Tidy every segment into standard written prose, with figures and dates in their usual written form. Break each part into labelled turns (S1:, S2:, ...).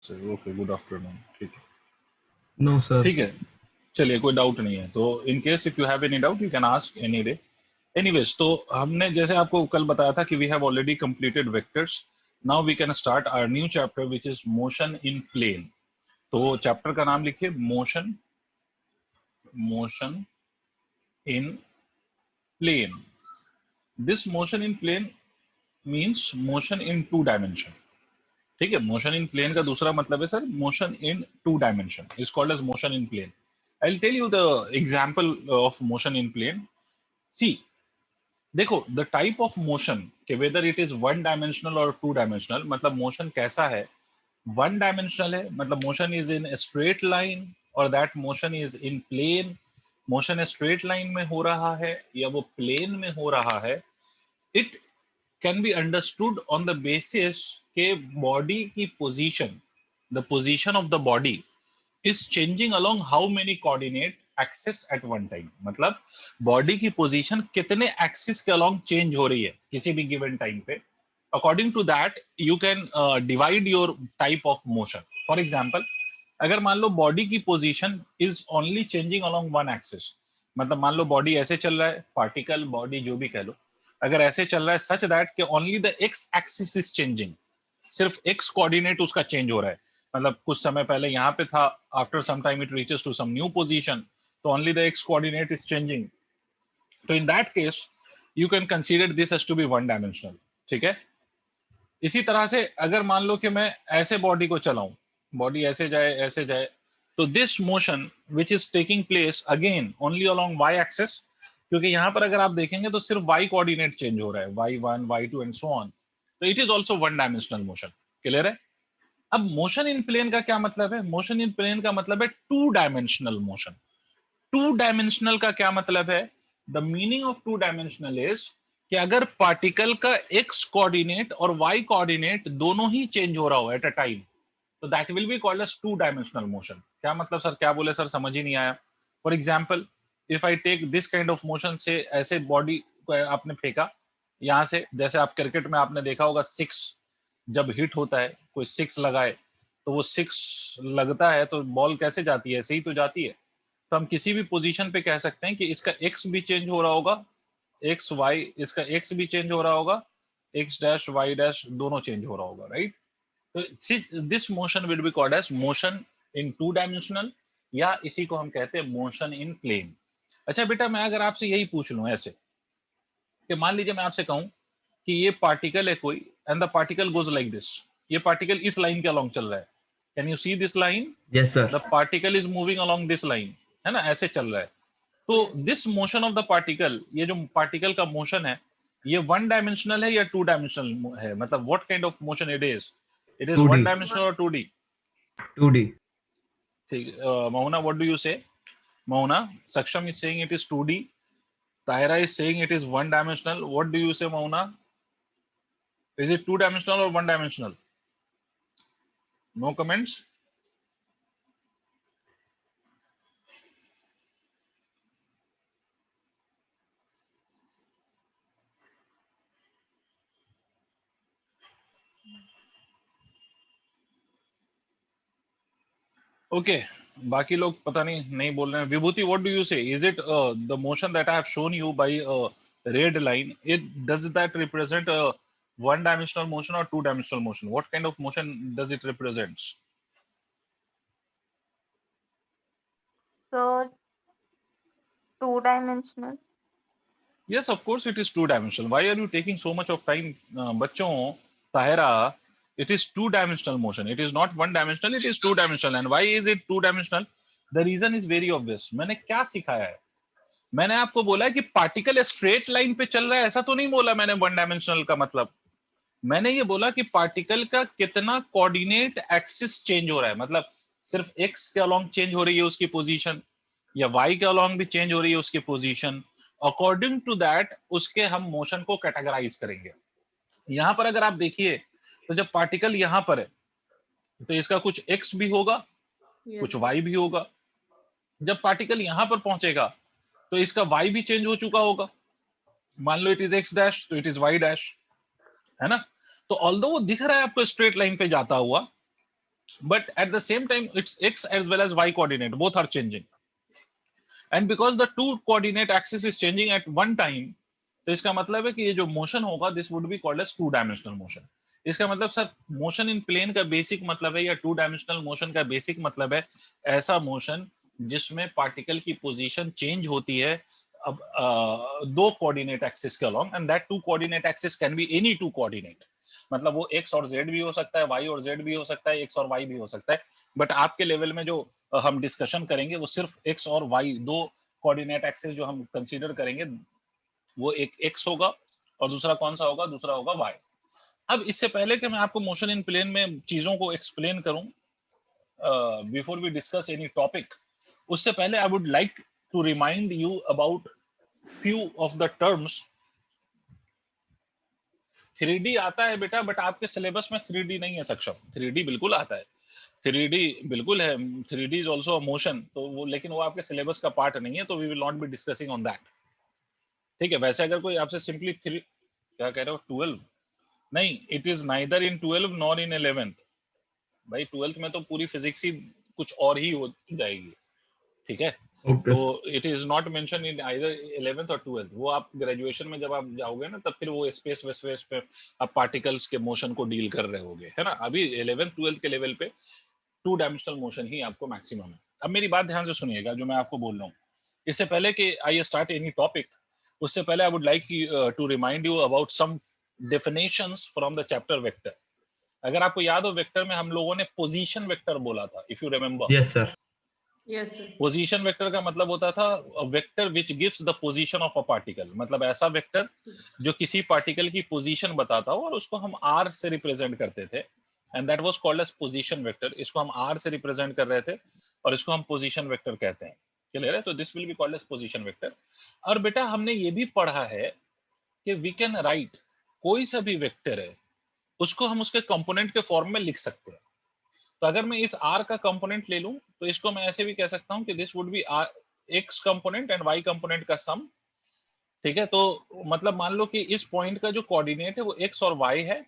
S1: Okay, good afternoon. ठीक है,
S2: no sir.
S1: ठीक है, चलिए, कोई डाउट नहीं है तो in case if you have any doubt you can ask any day. Anyways, तो हमने जैसे आपको कल बताया था कि we have already completed vectors. Now we can start our new chapter which is motion in plane. तो चैप्टर का नाम लिखिए motion, motion in plane. This motion in plane means motion in two dimension. ठीक है, मोशन इन प्लेन का दूसरा मतलब है sir motion in two dimension is called as motion in plane. I will tell you the example of motion in plane. See, देखो, the type of motion के whether it is one dimensional और two dimensional, मतलब motion कैसा है। One dimensional है मतलब motion is in straight line और that motion is in plane. Motion straight line में हो रहा है या वो प्लेन में हो रहा है, it can be understood on the basis के बॉडी की position, the position of the body is changing along how many coordinate axis at one time। मतलब बॉडी की पोजीशन कितने एक्सिस के अलोंग चेंज हो रही है किसी भी गिवन टाइम पे। According to that you can divide your type of motion. For example, अगर मान लो बॉडी की position is only changing along one axis, मतलब मान लो बॉडी ऐसे चल रहा है, पार्टिकल बॉडी जो भी कह लो, अगर ऐसे चल रहा है सच दैट कि only the x axis is changing, सिर्फ एक्स कोऑर्डिनेट उसका चेंज हो रहा है, मतलब कुछ समय पहले यहाँ पे था, after some time it reaches to some new position, तो only the X coordinate is changing. तो in that case you can consider this as to be one dimensional. ठीक है, इसी तरह से अगर मान लो कि मैं ऐसे बॉडी को चलाऊं, बॉडी ऐसे जाए, तो this motion which is taking place again only along Y axis, क्योंकि यहां पर अगर आप देखेंगे तो सिर्फ वाई कोऑर्डिनेट चेंज हो रहा है, y1 y2 and so on, तो it is also one dimensional motion. Clear है? अब मोशन इन प्लेन का क्या मतलब है? मोशन इन प्लेन का मतलब है two dimensional motion. Two dimensional का क्या मतलब है? The meaning of two dimensional is कि अगर पार्टिकल का एक्स कोऑर्डिनेट और वाई कोऑर्डिनेट दोनों ही चेंज हो रहा हो एट अ टाइम, तो that will be called as two dimensional motion. क्या मतलब सर? क्या बोले सर? समझ ही नहीं आया। For example, if I take this kind of motion, से ऐसे बॉडी को आपने फेंका यहां से, जैसे आप क्रिकेट में आपने देखा होगा, सिक्स जब हिट होता है, कोई सिक्स लगाए, तो वो सिक्स लगता है तो बॉल कैसे जाती है? ऐसे ही तो जाती है। तो हम किसी भी पोजीशन पे कह सकते हैं कि इसका एक्स भी चेंज हो रहा होगा, एक्स वाई, इसका एक्स भी चेंज हो रहा होगा, एक्स डैश वाई डैश दोनों चेंज हो रहा होगा, राइट? तो this motion will be called as motion in two dimensional, या इसी को हम कहते हैं मोशन इन प्लेन। अच्छा बेटा, मैं अगर आपसे यही पूछ लूं ऐसे कि मान लीजिए मैं आपसे कहूं कि ये पार्टिकल है कोई, and the particle goes like this, ये पार्टिकल इस लाइन के अलोंग चल रहा है, can you see this line?
S2: Yes sir.
S1: The particle is moving along this line, है ना, ऐसे चल रहा है। तो this motion of the particle, ये जो पार्टिकल का मोशन है, ये वन डायमेंशनल है या टू डायमेंशनल है? मतलब what kind of motion it is? It is
S2: 2D।
S1: One dimensional और 2D?
S2: 2D।
S1: ठीक, मोहना, व्हाट डू यू से? Mohana, Saksham is saying it is 2D. Tahira is saying it is one dimensional. What do you say, Mouna? Is it two dimensional or one dimensional? No comments? Okay. बाकी लोग पता नहीं बोल रहे हैं। विभूति, what do you say? Is it the motion that I have shown you by red line? Does that represent a one dimensional motion or two dimensional motion? What kind of motion does it represent?
S3: So, two-dimensional.
S1: Yes, of course it is two dimensional. Why are you taking so much of time? बच्चों, Tahira, it is two dimensional motion. It is not one dimensional, it is two dimensional. And why is it two dimensional? The reason is very obvious. मैंने क्या सिखाया है? मैंने आपको बोला है कि पार्टिकल स्ट्रेट लाइन पे चल रहा है, ऐसा तो नहीं बोला मैंने वन डायमेंशनल का मतलब। मैंने ये बोला कि पार्टिकल का कितना कोऑर्डिनेट एक्सिस चेंज हो रहा है, मतलब सिर्फ एक्स के अलोंग चेंज हो रही है उसकी पोजीशन, या वाई के अलोंग भी चेंज हो रही है उसकी पोजीशन। अकॉर्डिंग टू दैट उसके हम मोशन को कैटेगराइज करेंगे। यहां पर अगर आप देखिए, तो जब पार्टिकल यहां पर है तो इसका कुछ एक्स भी होगा, कुछ वाई भी होगा। जब पार्टिकल यहां पर पहुंचेगा तो इसका वाई भी चेंज हो चुका होगा। मान लो इट इज एक्स डैश, तो इट इज वाई डैश, है ना? तो ऑल्दो वो दिख रहा है आपको स्ट्रेट लाइन पे जाता हुआ, but at the same time it's x as well as y coordinate, both are changing, and because the two coordinate axis is changing at one time, तो इसका मतलब है कि ये जो मोशन होगा this would be called as two dimensional motion. इसका मतलब सर मोशन इन प्लेन का बेसिक मतलब है या टू डायमेंशनल मोशन का बेसिक मतलब है ऐसा मोशन जिसमें पार्टिकल की पोजीशन चेंज होती है अब दो कोऑर्डिनेट एक्सिस के along, and that two coordinate axis can be any two coordinate, मतलब वो x और z भी हो सकता है, y और z भी हो सकता है, x और y भी हो सकता है, बट आपके लेवल में जो हम डिस्कशन करेंगे वो सिर्फ x और y दो कोऑर्डिनेट एक्सिस जो हम कंसीडर करेंगे, वो एक x होगा और दूसरा कौन सा होगा, दूसरा होगा y। अब इससे पहले कि मैं आपको मोशन इन प्लेन में चीजों को एक्सप्लेन करूं, before we discuss any topic, उससे पहले I would like to remind you about few of the terms। 3D आता है बेटा, बट आपके सिलेबस में 3D नहीं है सक्षम। 3D बिल्कुल आता है, 3D बिल्कुल है, 3D is also a motion, तो वो लेकिन वो आपके सिलेबस का पार्ट नहीं है, तो we will not be discussing on that. ठीक है, वैसे अगर कोई आपसे सिंपली क्या कह रहे हो 12, नहीं, it is neither in 12 nor in 11th। भाई 12th में तो पूरी फिजिक्स ही कुछ और ही हो जाएगी, ठीक है,
S2: Okay.
S1: तो it is not mention in either 11th और 12th। वो आप ग्रेजुएशन में जब आप जाओगे ना, तब फिर वो स्पेस वेस्पेस पे आप पार्टिकल्स के मोशन को डील कर रहे होगे, है ना। अभी 11th 12th के लेवल पे टू डायमेंशनल मोशन ही आपको मैक्सिमम है। अब मेरी बात ध्यान से सुनिएगा जो मैं आपको बोल रहा हूँ, इससे पहले कि आई स्टार्ट एनी टॉपिक, उससे पहले I would like to remind you about some definitions from the chapter vector. अगर आपको याद हो, वेक्टर में हम लोगों ने पोजीशन वेक्टर बोला था, if you remember.
S2: Yes, sir.
S3: Yes, sir.
S1: Position vector का मतलब होता था vector which gives the position of a particle, मतलब ऐसा वेक्टर जो किसी पार्टिकल की पोजीशन बताता हो और उसको हम आर से रिप्रेजेंट करते थे, and that was called as position vector. इसको हम आर से रिप्रेजेंट कर रहे थे और इसको हम पोजीशन वेक्टर कहते हैं, क्लियर है। तो this will be called as position vector. और बेटा हमने ये भी पढ़ा है कि वी कैन राइट कोई सा भी वेक्टर है उसको हम उसके कंपोनेंट के फॉर्म में लिख सकते हैं। तो अगर मैं इस r का कंपोनेंट ले लूं तो इसको मैं ऐसे भी कह सकता हूं कि this would B x component and y component का सम, ठीक है। तो मतलब मान लो कि इस पॉइंट का जो कोऑर्डिनेट है वो x और y है,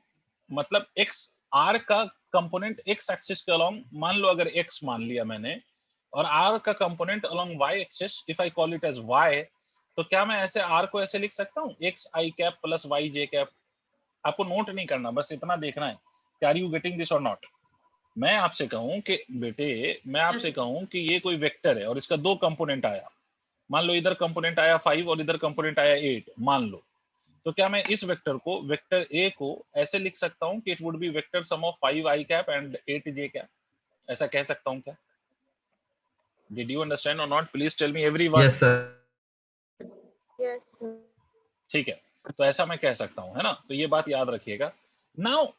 S1: मतलब x r का कंपोनेंट x एक्सिस के अलोंग, मान लो अगर x मान लिया मैंने, और r का component along y axis, if I call it as y, तो क्या मैं ऐसे r को ऐसे लिख सकता हूं x i cap plus y j cap. आपको नोट नहीं करना, बस इतना देखना है कि आर यू गेटिंग दिस और नॉट। मैं आपसे कहूं कि बेटे, मैं आपसे कहूं कि ये कोई वेक्टर है और इसका दो कंपोनेंट आया, मान लो इधर कंपोनेंट आया 5 और इधर कंपोनेंट आया 8 मान लो, तो क्या मैं इस वेक्टर को, वेक्टर ए को ऐसे लिख सकता हूं कि it would be vector sum of 5 i cap and 8 j cap, ऐसा कह सकता हूं क्या? डिड यू अंडरस्टैंड और not? Please tell me everyone.
S2: Yes, sir.
S3: Yes, sir.
S1: ठीक है, तो ऐसा मैं कह सकता हूं, है ना। तो ये बात याद रखिएगा। Now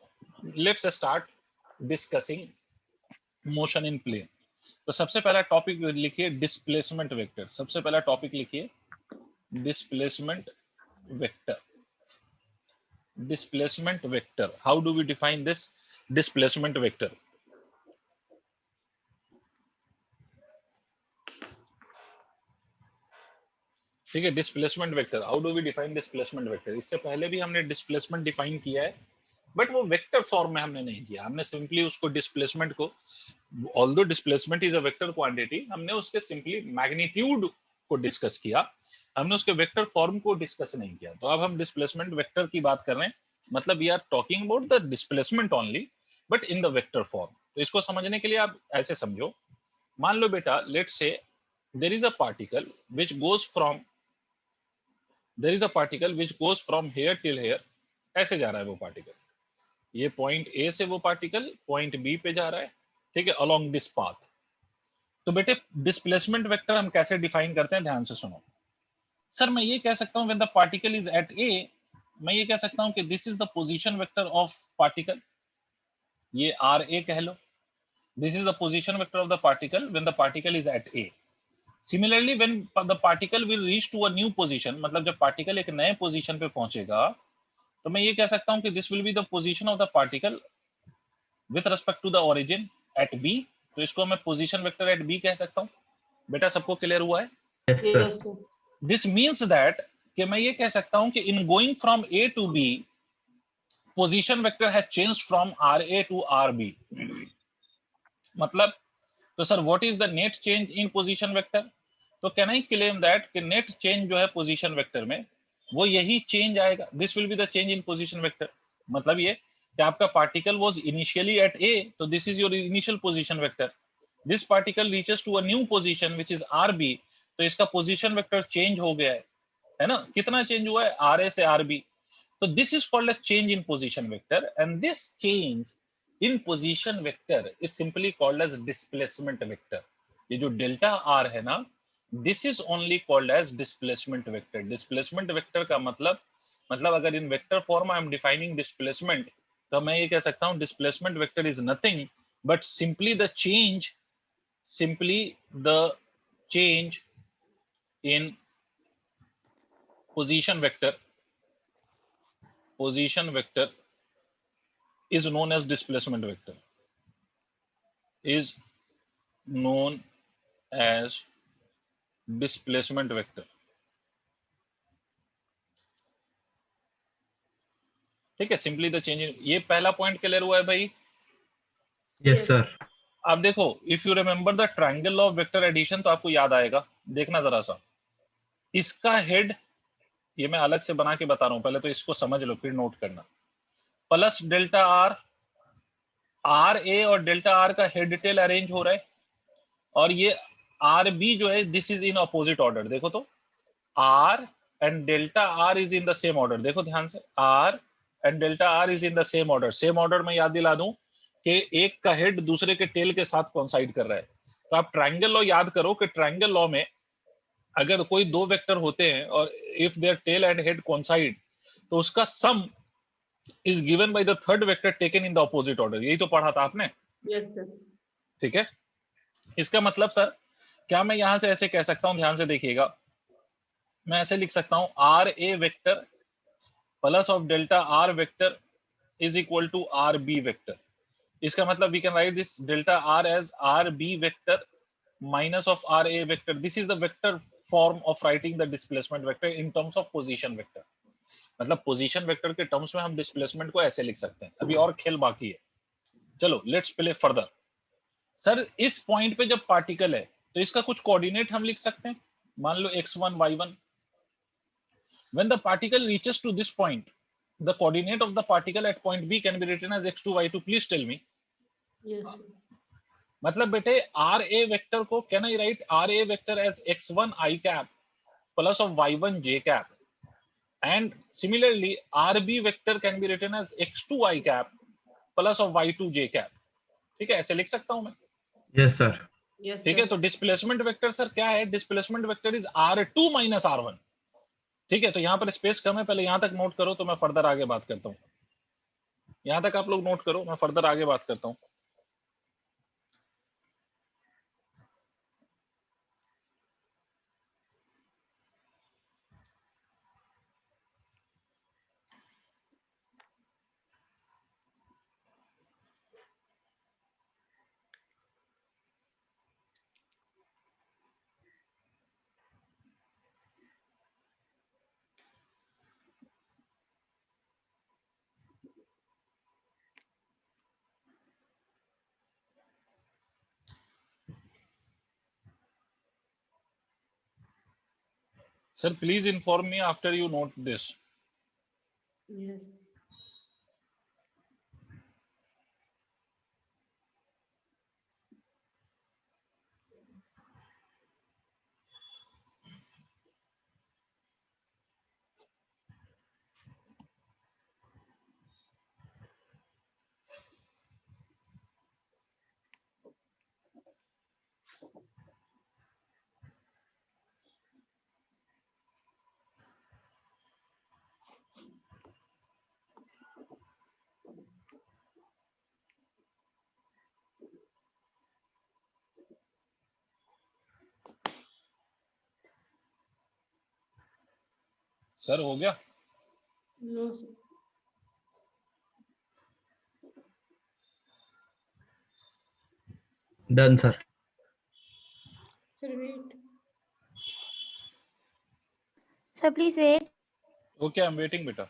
S1: let's start discussing motion in plane. तो सबसे पहला टॉपिक लिखिए डिस्प्लेसमेंट वेक्टर। सबसे पहला टॉपिक लिखिए displacement vector. Displacement vector, how do we define this displacement vector? ठीक है, displacement vector, how do we define displacement vector? इससे पहले भी हमने डिस्प्लेसमेंट डिफाइन किया है, बट वो वेक्टर फॉर्म में हमने नहीं किया। हमने सिंपली उसको डिस्प्लेसमेंट को, although displacement is a vector quantity, हमने उसके सिंपली मैग्नीट्यूड को डिस्कस किया, हमने उसके वेक्टर फॉर्म को डिस्कस नहीं किया। तो अब हम डिस्प्लेसमेंट वेक्टर की बात कर रहे हैं, मतलब we are talking about the displacement only but in the vector form. तो इसको समझने के लिए आप ऐसे समझो, मान लो बेटा let's say there is a particle which goes from, there is a particle which goes from here till here, ऐसे जा रहा है वो पार्टिकल, ये पॉइंट ए से वो पार्टिकल पॉइंट बी पे जा रहा है, ठीक है, अलोंग दिस पाथ। तो बेटे डिस्प्लेसमेंट वेक्टर हम कैसे डिफाइन करते हैं, ध्यान से सुनो। सर मैं ये कह सकता हूं when the particle is at A, मैं ये कह सकता हूं कि this is the position vector of particle, ये आर ए कह लो, this is the position vector of the particle when the particle is at A. Similarly when the particle will reach to a new position, मतलब जब particle एक नए position पे पहुंचेगा, तो मैं ये कह सकता हूं कि this will be the position of the particle with respect to the origin at B. तो इसको मैं पोजीशन वेक्टर एट बी कह सकता हूं। बेटा सबको क्लियर हुआ है?
S2: Yes, sir.
S3: Yes, sir.
S1: This means that कि मैं ये कह सकता हूं कि in going from A to B, position vector has changed from r A to r B. मतलब तो sir what is the net change in position vector? तो कैन आई क्लेम दैट कि नेट चेंज जो है position vector में वो यही change आएगा, this will be the change in position vector. मतलब ये कि आपका particle was initially at A, तो this is your initial position vector. This particle reaches to a new position which is r B, तो इसका पोजीशन वेक्टर चेंज हो गया है ना? कितना चेंज हुआ है? आर ए से RB. So this is called as change in position vector, and this change in position vector is simply called as displacement vector. ये जो delta r है ना, this is only called as displacement vector. Displacement vector का मतलब अगर in vector form I am defining displacement, तो मैं ये कह सकता हूँ displacement vector is nothing but simply the change in position vector is known as displacement vector, is known as displacement vector। ठीक है, सिंपली द चेंज। ये पहला पॉइंट क्लियर हुआ है भाई?
S2: Yes, sir.
S1: अब देखो, if you remember the triangle of vector addition, तो आपको याद आएगा। देखना जरा सा, इसका हेड ये मैं अलग से बना के बता रहा हूं, पहले तो इसको समझ लो फिर नोट करना। Plus delta r, r A और डेल्टा आर का हेड टेल अरेंज हो रहा है, और ये आर बी जो है this is in opposite order. देखो तो r and delta r is in the same order. देखो ध्यान से, r and delta r is in the same order. Same order में याद दिला दूं कि एक का हेड दूसरे के टेल के साथ कोइंसाइड कर रहा है। तो आप ट्रायंगल लॉ याद करो कि ट्रायंगल लॉ में अगर कोई दो वेक्टर होते हैं और if there tail and head coincide, तो उसका sum is given by the third vector taken in the opposite order. यही तो पढ़ा था आपने।
S3: Yes, sir.
S1: ठीक है, इसका मतलब सर क्या मैं यहां से ऐसे कह सकता हूं, ध्यान से देखिएगा, मैं ऐसे लिख सकता हूं r A vector plus of delta r vector is equal to r B vector. इसका मतलब we can write this delta r as r B vector minus of r a vector. This is the vector form of writing the displacement vector in terms of position vector. मतलब position vector के terms में हम displacement को ऐसे लिख सकते हैं। अभी और खेल बाकी है, चलो लेट्स प्ले फर्दर। सर इस पॉइंट पे जब पार्टिकल है तो इसका कुछ कोऑर्डिनेट हम लिख सकते हैं, मान लो x1 y1। when the particle reaches to this point, the coordinate of the particle at point b can be written as x2 y2। please tell me।
S3: Yes, sir.
S1: मतलब बेटे आर ए वेक्टर को can I write r A vector as x1 i cap plus of y1 j cap, and similarly rb vector can be written as x2 i cap plus of y2 j cap। ठीक है, ऐसे लिख सकता हूं मैं।
S2: Yes, sir.
S3: Yes,
S1: ठीक है,
S3: sir.
S1: तो डिस्प्लेसमेंट वेक्टर सर क्या है? Displacement vector is r2 minus r1। ठीक है, तो यहां पर स्पेस कम है, पहले यहां तक नोट करो तो मैं फर्दर आगे बात करता हूं। यहां तक आप लोग नोट करो, मैं फर्दर आगे बात करता हूं। Sir please inform me after you note this.
S3: Yes.
S1: Sir हो गया?
S3: No, sir.
S2: Done, sir.
S3: Sir, wait.
S4: Sir, please wait.
S1: Okay, I am waiting बेटा।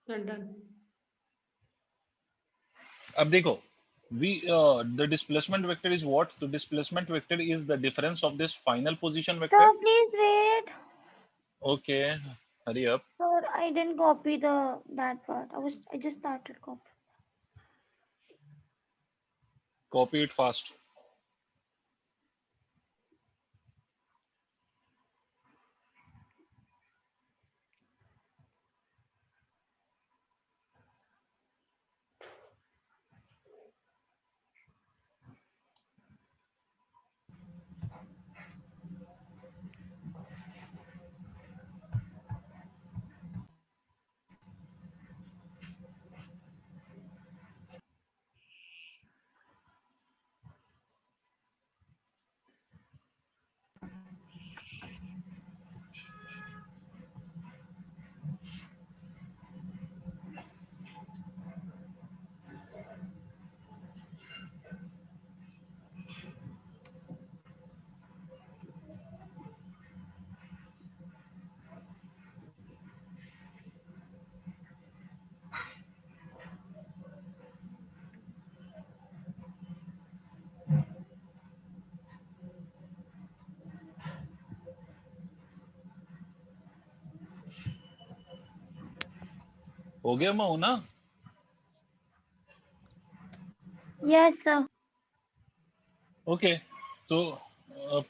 S3: Done.
S1: अब देखो, we the displacement vector is what? The displacement vector is the difference of this final position vector.
S4: Sir, please wait.
S1: Okay, hurry up.
S4: Sir, I didn't copy that part. I just started copy.
S1: Copy it fast. हो गया मैं ना?
S4: Yes, sir.
S1: Okay, तो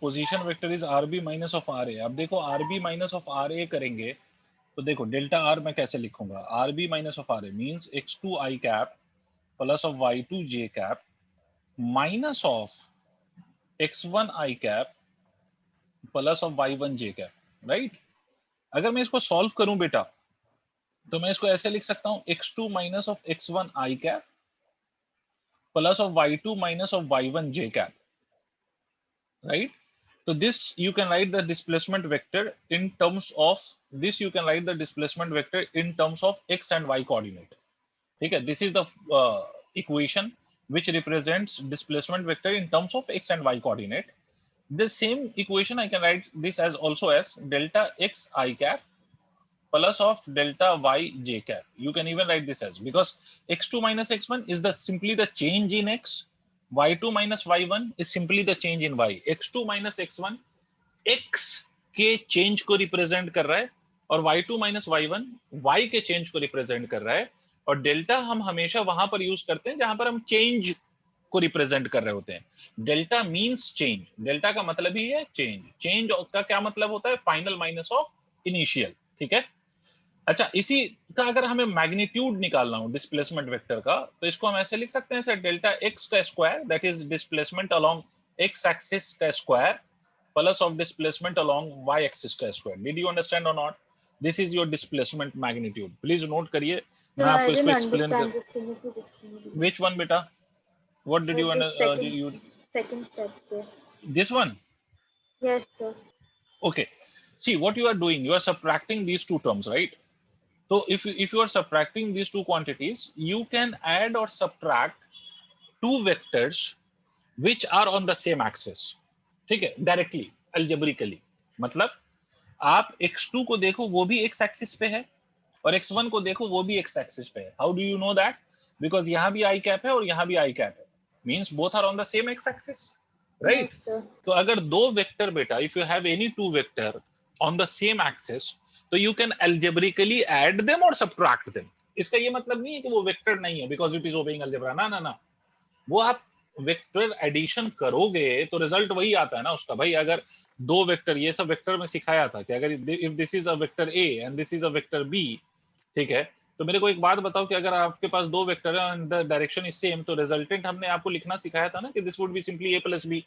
S1: position vector is RB minus of RA. अब देखो RB minus of RA करेंगे तो देखो डेल्टा R मैं कैसे लिखूंगा? RB minus of RA means x2 I cap plus of y2 j cap minus of x1 I cap plus of y1 j cap, right? अगर मैं इसको सॉल्व करूं बेटा तो मैं इसको ऐसे लिख सकता हूं x2 minus of x1 I cap plus of y2 minus of y1 j cap, right? So this you can write the displacement vector in terms of x and y coordinate. Okay, this is the equation which represents displacement vector in terms of x and y coordinate. The same equation I can write this as also as delta x I cap plus of delta y j cap. You can even write this as, because x2 minus x1 is the simply the change in x, y2 minus y1 is simply the change in y. x2 minus x1 x के change को represent कर रहा है और y2 minus y1 y के change को represent कर रहा है, और डेल्टा हम हमेशा वहां पर यूज करते हैं जहां पर हम चेंज को रिप्रेजेंट कर रहे होते हैं. डेल्टा मींस चेंज, डेल्टा का मतलब ही है चेंज. चेंज का क्या मतलब होता है? Final minus of initial. ठीक है. अच्छा, इसी का अगर हमें मैग्नीट्यूड निकालना हो डिस्प्लेसमेंट वेक्टर का तो इसको हम ऐसे लिख सकते हैं सर, डेल्टा एक्स का square that is displacement along X axis का square plus of displacement along Y axis का स्क्वायर. डिड यू अंडरस्टैंड और not? This is your displacement magnitude. Please note करिए, मैं आपको इसको एक्सप्लेन कर. व्हिच वन बेटा? What did you understand?
S5: Second step, sir.
S1: This one?
S5: Yes, sir.
S1: Okay, see what you are doing, you are subtracting these two terms, right? So if you are subtracting these two quantities, you can add or subtract two vectors which are on the same axis. ठीक है, directly algebraically. मतलब आप x2 को देखो वो भी x axis पे है और x1 को देखो वो भी x axis पे है. How do you know that? Because यहाँ भी I cap है और यहाँ भी I cap है. Means both are on the same x axis, right?
S5: Yes, sir.
S1: तो अगर दो वेक्टर बेटा, if you have any two vector on the same axis, तो you can algebraically add them or subtract them. इसका ये मतलब नहीं है कि वो वेक्टर नहीं है because it is obeying algebra. ना ना ना, वो आप वेक्टर एडिशन करोगे तो रिजल्ट वही आता है ना उसका. भाई अगर दो वेक्टर, ये सब वेक्टर में सिखाया था कि अगर if this is a vector A and this is a vector B, ठीक है, तो मेरे को एक बात बताओ कि अगर आपके पास दो वेक्टर है and the direction is same, तो रिजल्टेंट हमने आपको लिखना सिखाया था ना कि this would be simply A plus B.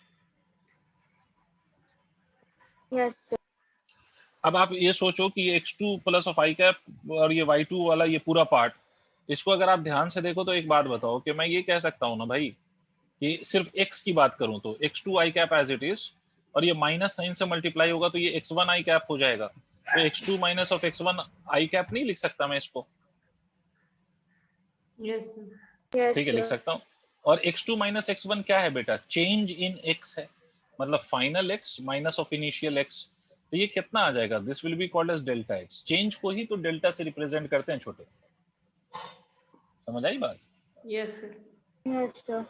S5: Yes, sir.
S1: अब आप ये सोचो कि ये x2 plus of I cap और ये y2 वाला ये पूरा पार्ट, इसको अगर आप ध्यान से देखो तो एक बात बताओ कि मैं ये कह सकता हूँ ना भाई कि सिर्फ x की बात करूं तो x2 i cap as it is, और ये माइनस साइन से मल्टीप्लाई होगा तो ये x1 आई कैप हो जाएगा. तो x2 minus of x1 I cap नहीं लिख सकता मैं इसको?
S3: Yes, sir.
S5: Yes,
S1: ठीक है, लिख
S5: sir.
S1: सकता हूँ. और x2 माइनस x1 क्या है बेटा? चेंज इन x है, मतलब final x minus of initial x. तो ये कितना आ जाएगा? This will be called as delta x. Change को ही तो डेल्टा से रिप्रेजेंट करते हैं छोटे. समझ आई बात?
S3: Yes, sir.
S5: Yes, sir.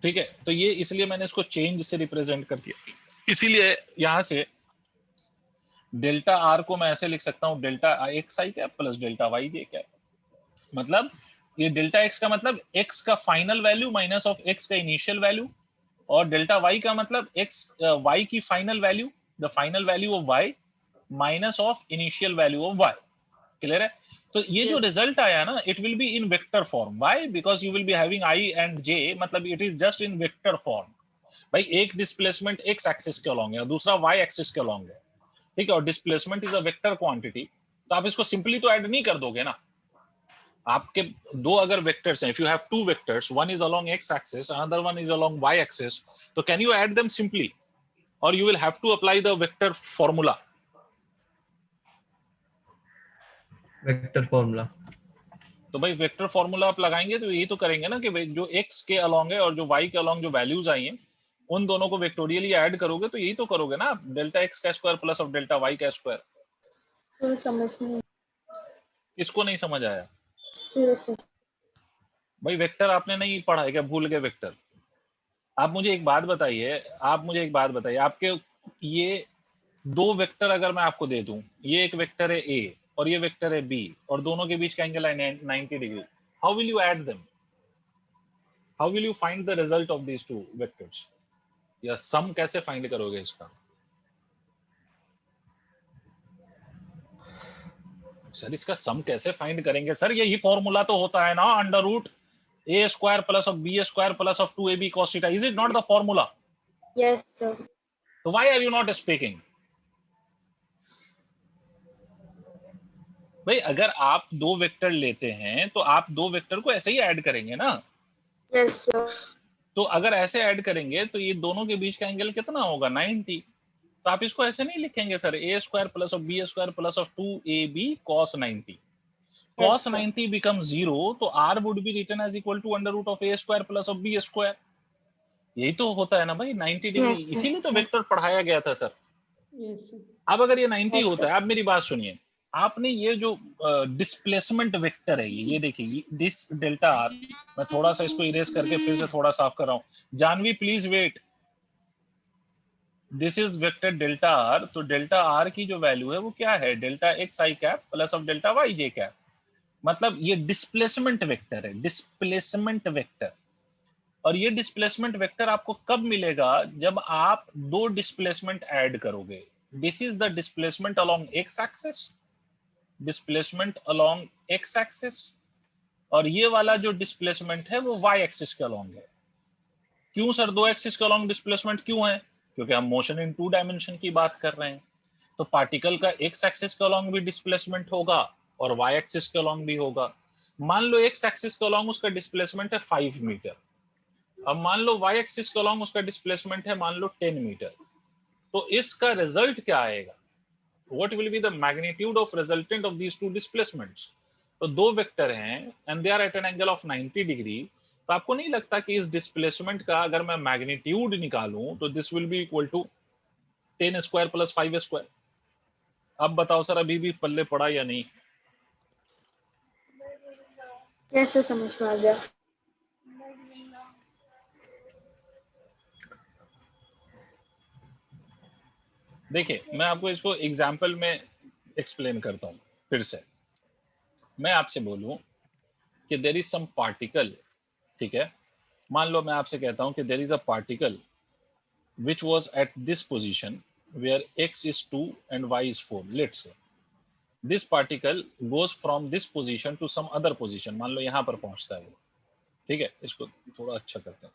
S1: ठीक है, तो ये इसलिए मैंने इसको चेंज से रिप्रेजेंट कर दिया। इसीलिए यहां से डेल्टा आर को मैं ऐसे लिख सकता हूं, delta x i cap plus delta y j cap. मतलब ये डेल्टा एक्स का मतलब एक्स का final value minus of x का इनिशियल वैल्यू, और डेल्टा वाई का मतलब एक्स वाई की final value, the final value of y minus of initial value of y. Clear है? तो ये जो
S3: Yes.
S1: रिजल्ट आया ना, it will be in vector form. Why? Because you will be having I and जे, मतलब it is just in vector form. भाई एक displacement x axis के अलोंग है और दूसरा वाई एक्सिस के अलोंग है, ठीक है, और displacement is a vector quantity, तो आप इसको सिंपली तो ऐड नहीं कर दोगे ना। आपके दो अगर वेक्टर्स हैं, if you have two vectors, one is along X axis, another one is along Y axis, तो can you add them simply, और you will have to apply the vector formula.
S2: Vector formula.
S1: तो भाई vector formula आप लगाएंगे तो यही तो करेंगे ना कि भाई जो x के अलोंग है और जो y के अलोंग जो वैल्यूज आई हैं, उन दोनों को वेक्टोरियली ऐड करोगे, तो यही तो करोगे ना आप, डेल्टा x का square plus of delta y का स्क्वायर।
S5: Sir, समझ नहीं।
S1: इसको नहीं समझ आया?
S5: Sir.
S1: भाई वेक्टर आपने नहीं पढ़ा है क्या? भूल गए वेक्टर? आप मुझे एक बात बताइए, आपके ये दो वेक्टर अगर मैं आपको दे दूं, ये एक वेक्टर है a और ये वेक्टर है b, और दोनों के बीच का एंगल है 90 degree, how will you add them? How will you find the result of these two vectors? या सम कैसे फाइंड करोगे इसका? सर इसका सम कैसे फाइंड करेंगे सर? यही फॉर्मूला तो होता है ना, under root A square plus of B square plus of 2ab cos theta. Is it not the formula?
S5: Yes, sir.
S1: तो why are you not speaking? भाई अगर आप दो वेक्टर लेते हैं तो आप दो वेक्टर को ऐसे ही ऐड करेंगे ना।
S5: Yes, sir.
S1: तो अगर ऐसे ऐड करेंगे तो ये दोनों के बीच का एंगल कितना होगा? 90। तो आप इसको ऐसे नहीं लिखेंगे sir, A square plus of B square plus of 2ab cos 90।
S5: Yes,
S1: cos
S5: sir.
S1: 90 becomes 0, तो r would be written as equal to under root of a square plus of b square। यही तो होता है ना भाई, 90 degree.
S5: Yes, sir.
S1: इसीलिए तो
S5: Yes.
S1: Vector पढ़ाया गया था सर।
S3: Yes, sir.
S1: अब अगर ये 90
S5: Yes,
S1: होता
S5: sir.
S1: है, आप मेरी बात सुनिए, आपने ये जो डिस्प्लेसमेंट वेक्टर है, ये देखिए दिस डेल्टा आर, मैं थोड़ा सा इसको इरेज करके फिर से थोड़ा साफ कर रहा हूं। Janvi please wait, this is vector delta r. तो डेल्टा आर की जो वैल्यू है वो क्या है? Delta x i cap plus of delta y j cap. मतलब ये डिस्प्लेसमेंट वेक्टर है, डिस्प्लेसमेंट वेक्टर। और ये डिस्प्लेसमेंट वेक्टर आपको कब मिलेगा? जब आप दो डिस्प्लेसमेंट ऐड करोगे। This is the displacement along X axis, displacement along X axis, और ये वाला जो डिस्प्लेसमेंट है वो वाई एक्सिस के अलोंग है। क्यों सर दो एक्सिस के अलोंग डिस्प्लेसमेंट क्यों है? क्योंकि हम मोशन इन टू डायमेंशन की बात कर रहे हैं। तो पार्टिकल का एक्स एक्सिस के अलोंग भी डिस्प्लेसमेंट होगा और वाई एक्सिस के अलोंग भी होगा। मान लो एक्स एक्सिस के अलोंग उसका डिस्प्लेसमेंट है 5 मीटर, अब मान लो वाई एक्सिस के अलोंग उसका डिस्प्लेसमेंट है मान लो 10 मीटर। तो इसका रिजल्ट क्या आएगा? What will be the magnitude of resultant of these two displacements? तो दो वेक्टर हैं and they are at an angle of 90 degree. तो आपको नहीं लगता कि इस डिस्प्लेसमेंट का अगर मैं मैग्नीट्यूड निकालूं तो this will be equal to 10 square plus 5 square? अब बताओ सर, अभी भी पल्ले पड़ा या नहीं?
S5: Yes, sir, समझ में आ गया।
S1: देखिए मैं आपको इसको एग्जाम्पल में एक्सप्लेन करता हूं फिर से। मैं आपसे बोलूं कि देयर इज सम पार्टिकल, ठीक है, मान लो मैं आपसे कहता हूं कि there is a particle which was at this position where x is 2 and y is 4। let's say this particle goes from this position to some other position, मान लो यहां पर पहुंचता है वो, ठीक है। इसको थोड़ा अच्छा करते हैं।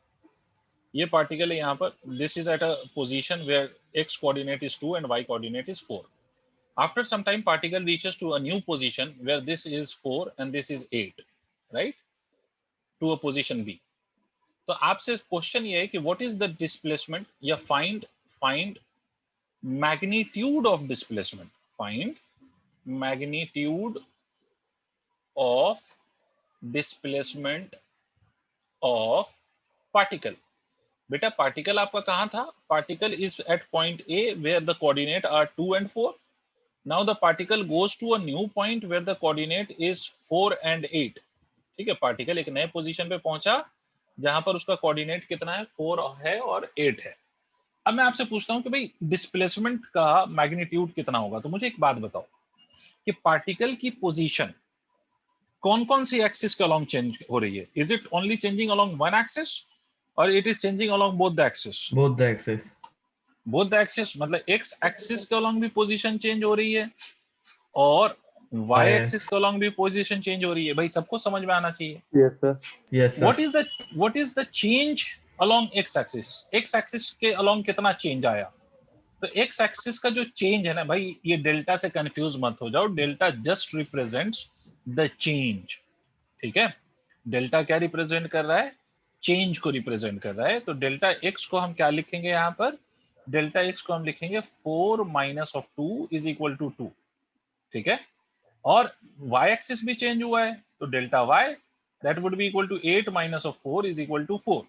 S1: ये पार्टिकल है यहाँ पर, this is at a position where x coordinate is 2 and y coordinate is 4। after some time particle reaches to a new position where this is 4 and this is 8, right, to a position b। तो आपसे question ये है कि what is the displacement, या find magnitude of displacement, find magnitude of displacement of particle। बेटा particle आपका कहां था? Particle is at point A where the coordinate are 2 and 4, Now the particle goes to a new point where the coordinate is 4 and 8. ठीक है, particle एक नए position पे पहुंचा जहां पर उसका कोऑर्डिनेट कितना है, 4 है और 8 है। अब मैं आपसे पूछता हूं कि भाई डिस्प्लेसमेंट का मैग्नीट्यूड कितना होगा। तो मुझे एक बात बताओ कि पार्टिकल की पोजीशन कौन कौन सी एक्सिस के अलोंग चेंज हो रही है? Is it only changing along one axis और it is changing along both the axis?
S2: both the axis.
S1: Both the axis मतलब एक्स एक्सिस के अलोंग भी पोजीशन चेंज हो रही है और वाई
S2: Y
S1: एक्सिस के अलोंग भी पोजीशन चेंज हो रही है। भाई सबको समझ में आना चाहिए।
S6: Yes, sir.
S2: Yes, sir.
S1: what is the change along x axis? x axis के along कितना चेंज आया? तो x axis का जो चेंज है ना भाई, ये डेल्टा से कंफ्यूज मत हो जाओ। Delta just represents the change, ठीक है। डेल्टा क्या रिप्रेजेंट कर रहा है? चेंज को रिप्रेजेंट कर रहा है। तो डेल्टा x को हम क्या लिखेंगे यहाँ पर? डेल्टा x को हम लिखेंगे 4 minus of 2 is equal to 2, ठीक है। और y एक्सिस भी चेंज हुआ है तो delta y that would be equal to 8 minus of 4 is equal to 4.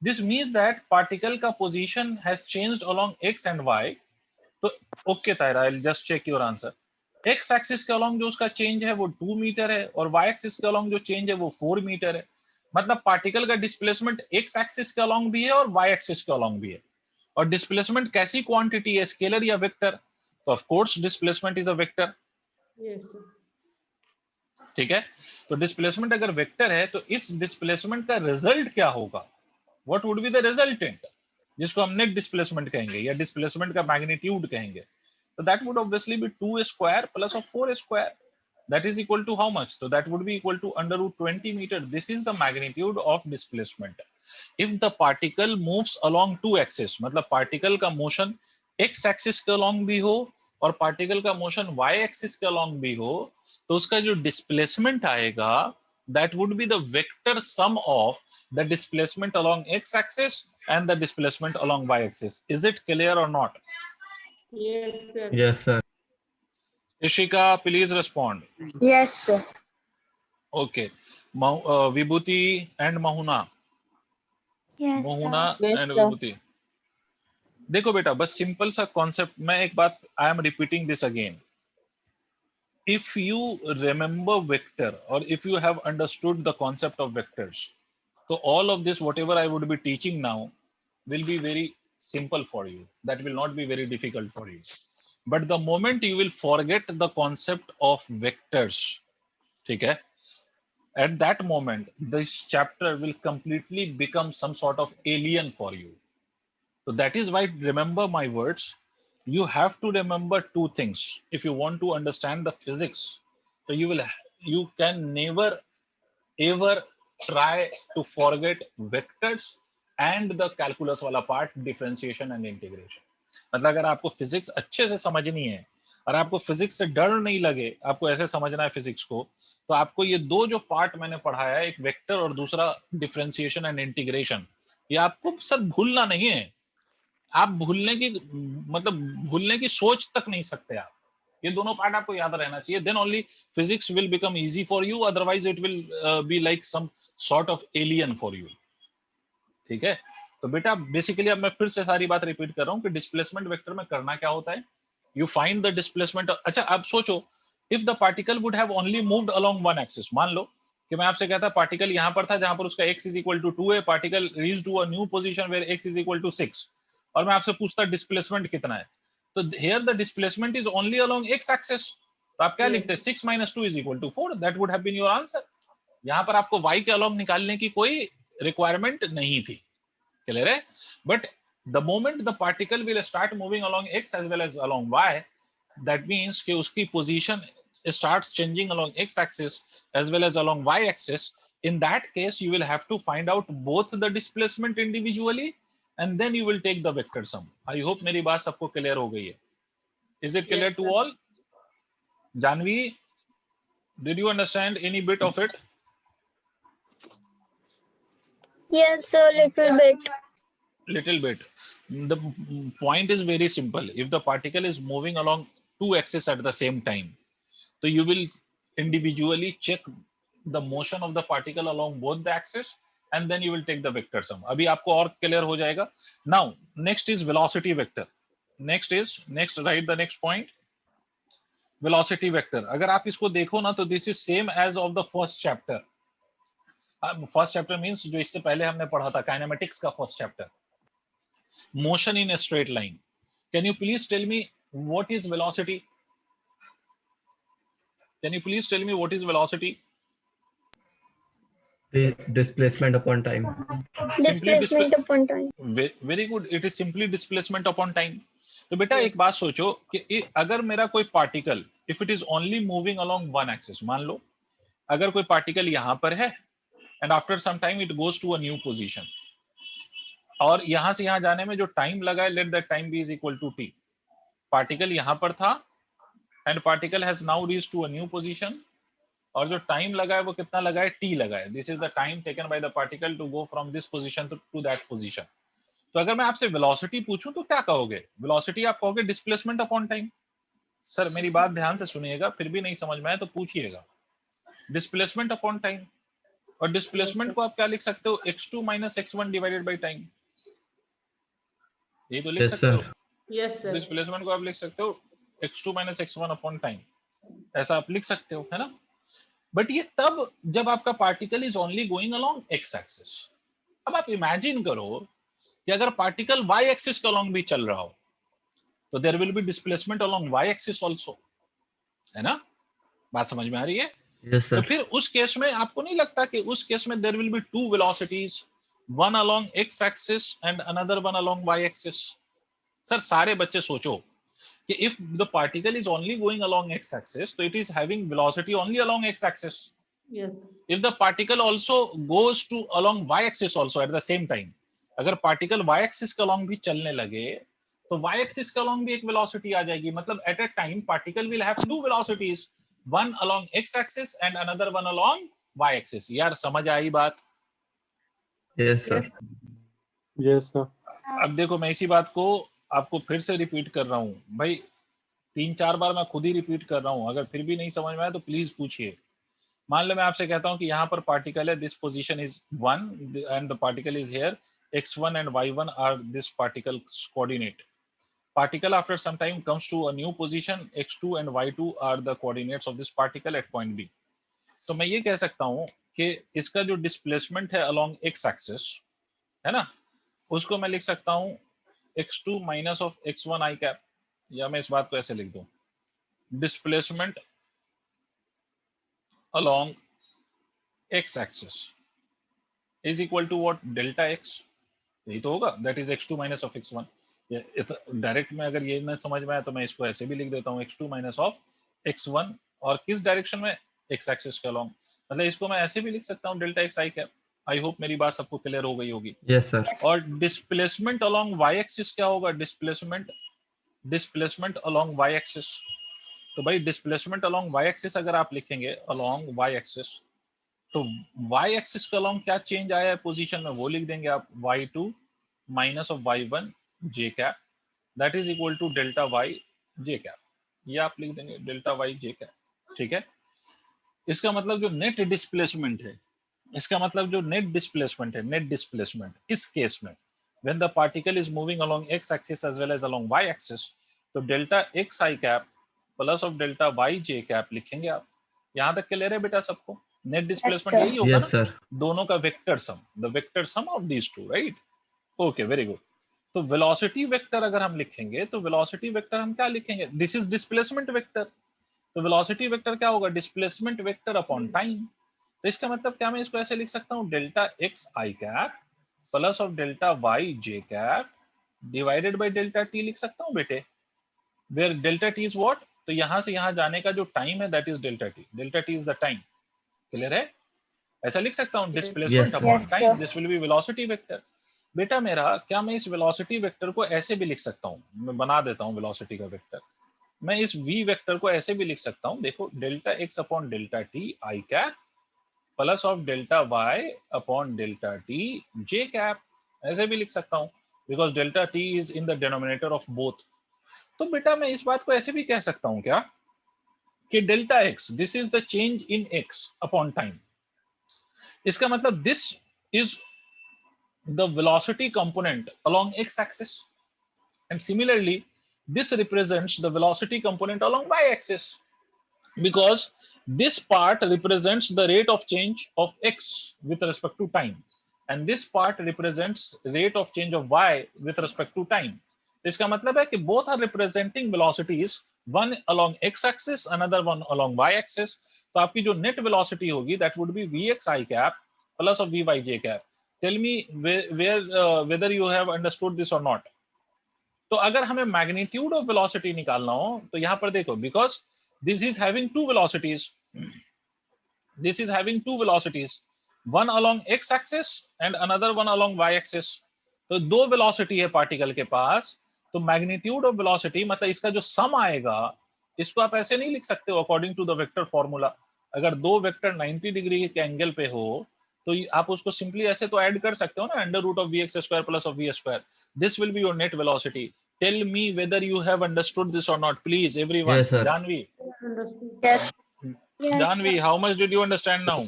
S1: This means that particle का position has changed along x and y. तो okay तायरा, I'll just check your answer. x axis के along जो उसका change है वो 2 metre है और y axis के along जो change है वो 4 मीटर है। मतलब पार्टिकल का डिस्प्लेसमेंट x axis के along भी है और y axis के along भी है। और डिस्प्लेसमेंट कैसी क्वांटिटी है, स्केलर या वेक्टर? तो of course displacement is a vector,
S3: Yes, sir.
S1: ठीक है। तो डिस्प्लेसमेंट अगर वेक्टर है तो इस डिस्प्लेसमेंट का रिजल्ट क्या होगा? What would be the resultant, जिसको हम नेट डिस्प्लेसमेंट कहेंगे या डिस्प्लेसमेंट का मैग्नीट्यूड कहेंगे। तो that would obviously be 2 square plus of 4 square, that is equal to how much? So that would be equal to under root 20 meter. This is the magnitude of displacement. If the particle moves along two axes, मतलब particle का motion x axis के along भी हो और particle का motion y axis के along भी हो, तो उसका जो displacement आएगा that would be the vector sum of the displacement along x axis and the displacement along y axis. Is it clear or not?
S3: Yes, sir.
S2: Yes, sir.
S1: Ishika, please respond.
S5: Yes, sir.
S1: Okay. Vibhuti and Mahuna.
S4: Yes,
S1: Mohuna
S4: sir.
S5: Yes,
S1: and
S5: sir.
S1: Vibhuti. देखो बेटा, बस simple सा concept. मैं एक बात, I am repeating this again. If you remember vector और if you have understood the concept of vectors, तो all of this whatever I would be teaching now will be very simple for you, that will not be very difficult for you. But the moment you will forget the concept of vectors, ठीक है, at that moment this chapter will completely become some sort of alien for you. So that is why, remember my words, you have to remember two things if you want to understand the physics. So you can never ever try to forget vectors and the calculus वाला part, differentiation and integration. मतलब अगर आपको physics अच्छे से समझनी है और आपको फिजिक्स से डर नहीं लगे, आपको ऐसे समझना है फिजिक्स को, तो आपको ये दो जो पार्ट मैंने पढ़ाया, एक वेक्टर और दूसरा डिफरेंशिएशन एंड इंटीग्रेशन, ये आपको सर भूलना नहीं है। आप भूलने की सोच तक नहीं सकते आप। ये दोनों पार्ट आपको याद रहना चाहिए, then only physics will become easy for you, otherwise it will be like some sort of alien for you, ठीक है। तो बेटा बेसिकली अब मैं फिर से सारी बात रिपीट कर रहा हूँ कि डिस्प्लेसमेंट वेक्टर में करना क्या होता है, यू फाइंड द डिस्प्लेसमेंट। अच्छा अब सोचो, if the particle would have only moved along one axis, मान लो कि मैं आपसे कहता पार्टिकल यहां पर था जहां पर उसका x इज इक्वल टू 2 है, particle reached to a new position where x is equal to 6, और मैं आपसे पूछता डिस्प्लेसमेंट कितना है, तो here the displacement is only along x axis. तो आप क्या लिखते हैं, 6 minus 2 is equal to 4, that would have been your answer. यहां पर आपको y के अलोंग निकालने की कोई रिक्वायरमेंट नहीं थी, क्लियर है। But the moment the particle will start moving along x as well as along y, that means कि उसकी position starts changing along x axis as well as along y axis. In that case you will have to find out both the displacement individually and then you will take the vector sum. I hope मेरी बात सबको clear हो गई है। Is it clear to all? Janvi, did you understand any bit of it?
S5: Yes, sir. Little bit.
S1: Little bit. The point is very simple. If the particle is moving along two axes at the same time, so you will individually check the motion of the particle along both the axes and then you will take the vector sum. अभी आपको और clear हो जाएगा। Now next is velocity vector. Next write the next point. Velocity vector. अगर आप इसको देखो ना तो this is same as of the first chapter. First chapter means जो इससे पहले हमने पढ़ा था, काइनेमेटिक्स का first chapter, motion in a straight line. Can you please tell me what is velocity? Can you please tell me what is velocity?
S2: Displacement upon time.
S5: Displacement upon time.
S1: Very good, it is simply displacement upon time. तो बेटा एक बात सोचो कि अगर मेरा कोई particle, if it is only moving along one axis, मान लो अगर कोई पार्टिकल यहां पर है and after some time it goes to a new position, और यहां से यहां जाने में जो टाइम लगा है, let that time be is equal to t. Particle यहां पर था and particle has now reached to a new position, और जो टाइम लगा है वो कितना लगा है? टी लगा है। This is the time taken by the particle to go from this position to that position. तो अगर मैं आपसे वेलोसिटी पूछूं तो क्या कहोगे? वेलोसिटी आप कहोगे डिस्प्लेसमेंट अपॉन टाइम। सर मेरी बात ध्यान से सुनिएगा, फिर भी नहीं समझ में आए तो पूछिएगा। डिस्प्लेसमेंट अपॉन टाइम, और डिस्प्लेसमेंट को आप क्या लिख सकते हो? x2 minus x1 divided by time. ये तो लिख
S2: Yes,
S1: सकते हो।
S2: sir.
S3: Yes, sir.
S1: डिस्प्लेसमेंट को आप लिख सकते हो x2 minus x1 upon time, ऐसा आप लिख सकते हो, है ना? बट ये तब जब आपका particle is only going along x axis. अब आप इमेजिन करो कि अगर पार्टिकल y एक्सिस के अलोंग भी चल रहा हो तो there will be displacement along y axis also, है ना? बात समझ में आ रही है?
S2: Yes,
S1: तो
S2: sir.
S1: फिर उस केस में आपको नहीं लगता कि उस केस में there will be two velocities, one along x axis and another one along y axis? Sir सारे बच्चे सोचो कि if the particle is only going along x axis, so it is having velocity only along x axis.
S3: Yes.
S1: If the particle also goes to along y axis also at the same time, अगर particle y axis के along भी चलने लगे तो y axis के along भी एक velocity आ जाएगी। मतलब at a time particle will have two velocities, one along x axis and another one along y axis. यार समझ आई बात?
S2: Yes, sir.
S6: Yes, sir.
S1: अब देखो मैं इसी बात को आपको फिर से रिपीट कर रहा हूं भाई, 3-4 बार मैं खुद ही रिपीट कर रहा हूं। अगर फिर भी नहीं समझ में आया तो प्लीज पूछिए। मान लो मैं आपसे कहता हूं कि यहाँ पर पार्टिकल है, this position is 1 and the particle is here, x1 and y1 are this particle's coordinate. Particle after some time comes to a new position, x2 and y2 are the coordinates of this particle at point B. तो मैं ये कह सकता हूं कि इसका जो displacement है along x axis, है ना, उसको मैं लिख सकता हूं x2 minus of x1 i cap, या मैं इस बात को ऐसे लिख दूं, displacement along x axis is equal to what? Delta x। यही तो होगा, that is x2 minus of x1। Direct में अगर ये ना समझ में आया तो मैं इसको ऐसे भी लिख देता हूँ, x2 minus of x1, और किस डायरेक्शन में? x एक्सिस के along। मतलब इसको मैं ऐसे भी लिख सकता हूँ delta x i cap. I hope मेरी बात सबको क्लियर हो गई होगी।
S2: Yes, sir.
S1: और डिस्प्लेसमेंट along y एक्सिस क्या होगा? Displacement along y axis. तो भाई डिस्प्लेसमेंट along y एक्सिस अगर आप लिखेंगे along y एक्सिस, तो y एक्सिस के along क्या चेंज आया है पोजीशन में, वो लिख देंगे आप, y2 minus of y1 j cap, that is equal to delta y j cap. ये आप लिख देंगे डेल्टा y j कैप, ठीक है? इसका मतलब जो नेट डिस्प्लेसमेंट है, इसका मतलब जो नेट डिस्प्लेसमेंट है, नेट डिस्प्लेसमेंट इस केस में when the particle is moving along x axis as well as along y axis, तो delta x i cap plus of delta y j cap लिखेंगे आप। यहां तक क्लियर है बेटा सबको? नेट डिस्प्लेसमेंट यही होगा
S2: Yes,
S1: ना,
S2: sir.
S1: दोनों का vector sum, the vector sum of these two, right? Okay, very good. तो वेलोसिटी वेक्टर अगर हम लिखेंगे तो वेलोसिटी वेक्टर हम क्या लिखेंगे? दिस इज डिस्प्लेसमेंट वेक्टर, तो वेलोसिटी वेक्टर क्या होगा? Displacement vector upon time. तो इसका मतलब क्या, मैं इसको ऐसे लिख सकता हूँ, delta x i cap plus of delta y j cap divided by delta t लिख सकता हूँ बेटे, where delta t is what? तो यहां से यहां जाने का जो टाइम है that is delta t, delta t is the time. Clear है? ऐसा लिख सकता हूँ, displacement
S2: Yes,
S1: upon
S5: Yes,
S1: time,
S5: sir.
S1: This will be velocity vector. बेटा मेरा क्या मैं इस वेलोसिटी वेक्टर को ऐसे भी लिख सकता हूँ? मैं बना देता हूँ वेलोसिटी का वेक्टर। मैं इस v वेक्टर को ऐसे भी लिख सकता हूँ, देखो, delta x upon delta t i cap plus of delta y upon delta t j cap, ऐसे भी लिख सकता हूँ, because delta t is in the denominator of both. तो बेटा मैं इस बात को ऐसे भी कह सकता हूँ क्या कि delta x, this is the change in x upon time. इसका मतलब this is the velocity component along x axis, and similarly this represents the velocity component along y axis. because this part represents the rate of change of x with respect to time, and this part represents rate of change of y with respect to time. इसका मतलब है कि both are representing velocities, one along x axis, another one along y axis. तो आपकी जो net velocity होगी that would be vx I cap plus of vy j cap. Tell me whether you have understood this or not. तो अगर हमें magnitude of velocity निकालना हो तो यहां पर देखो, because this is having two velocities, this is having two velocities, one along x axis and another one along y axis. तो दो वेलोसिटी है पार्टिकल के पास, तो मैग्नीट्यूड ऑफ वेलोसिटी मतलब इसका जो सम आएगा, इसको आप ऐसे नहीं लिख सकते हो according to the vector formula. अगर दो वेक्टर 90 डिग्री के एंगल पे हो तो आप उसको सिंपली ऐसे तो ऐड कर सकते हो ना, under root of vx square plus of v square. This will be your net velocity. Tell me whether you have understood this और not, please everyone.
S2: Yes, sir.
S1: Janvi,
S3: Understood.
S5: Yes. Yes.
S1: Janvi, how much did you understand now?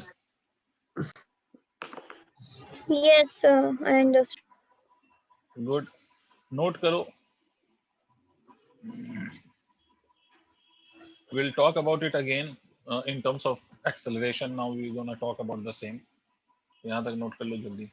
S5: Yes, sir. I understood.
S1: Good. Note karo. We'll talk about it again in terms of acceleration. Now we're going to talk about the same. यहाँ तक note कर लो जल्दी.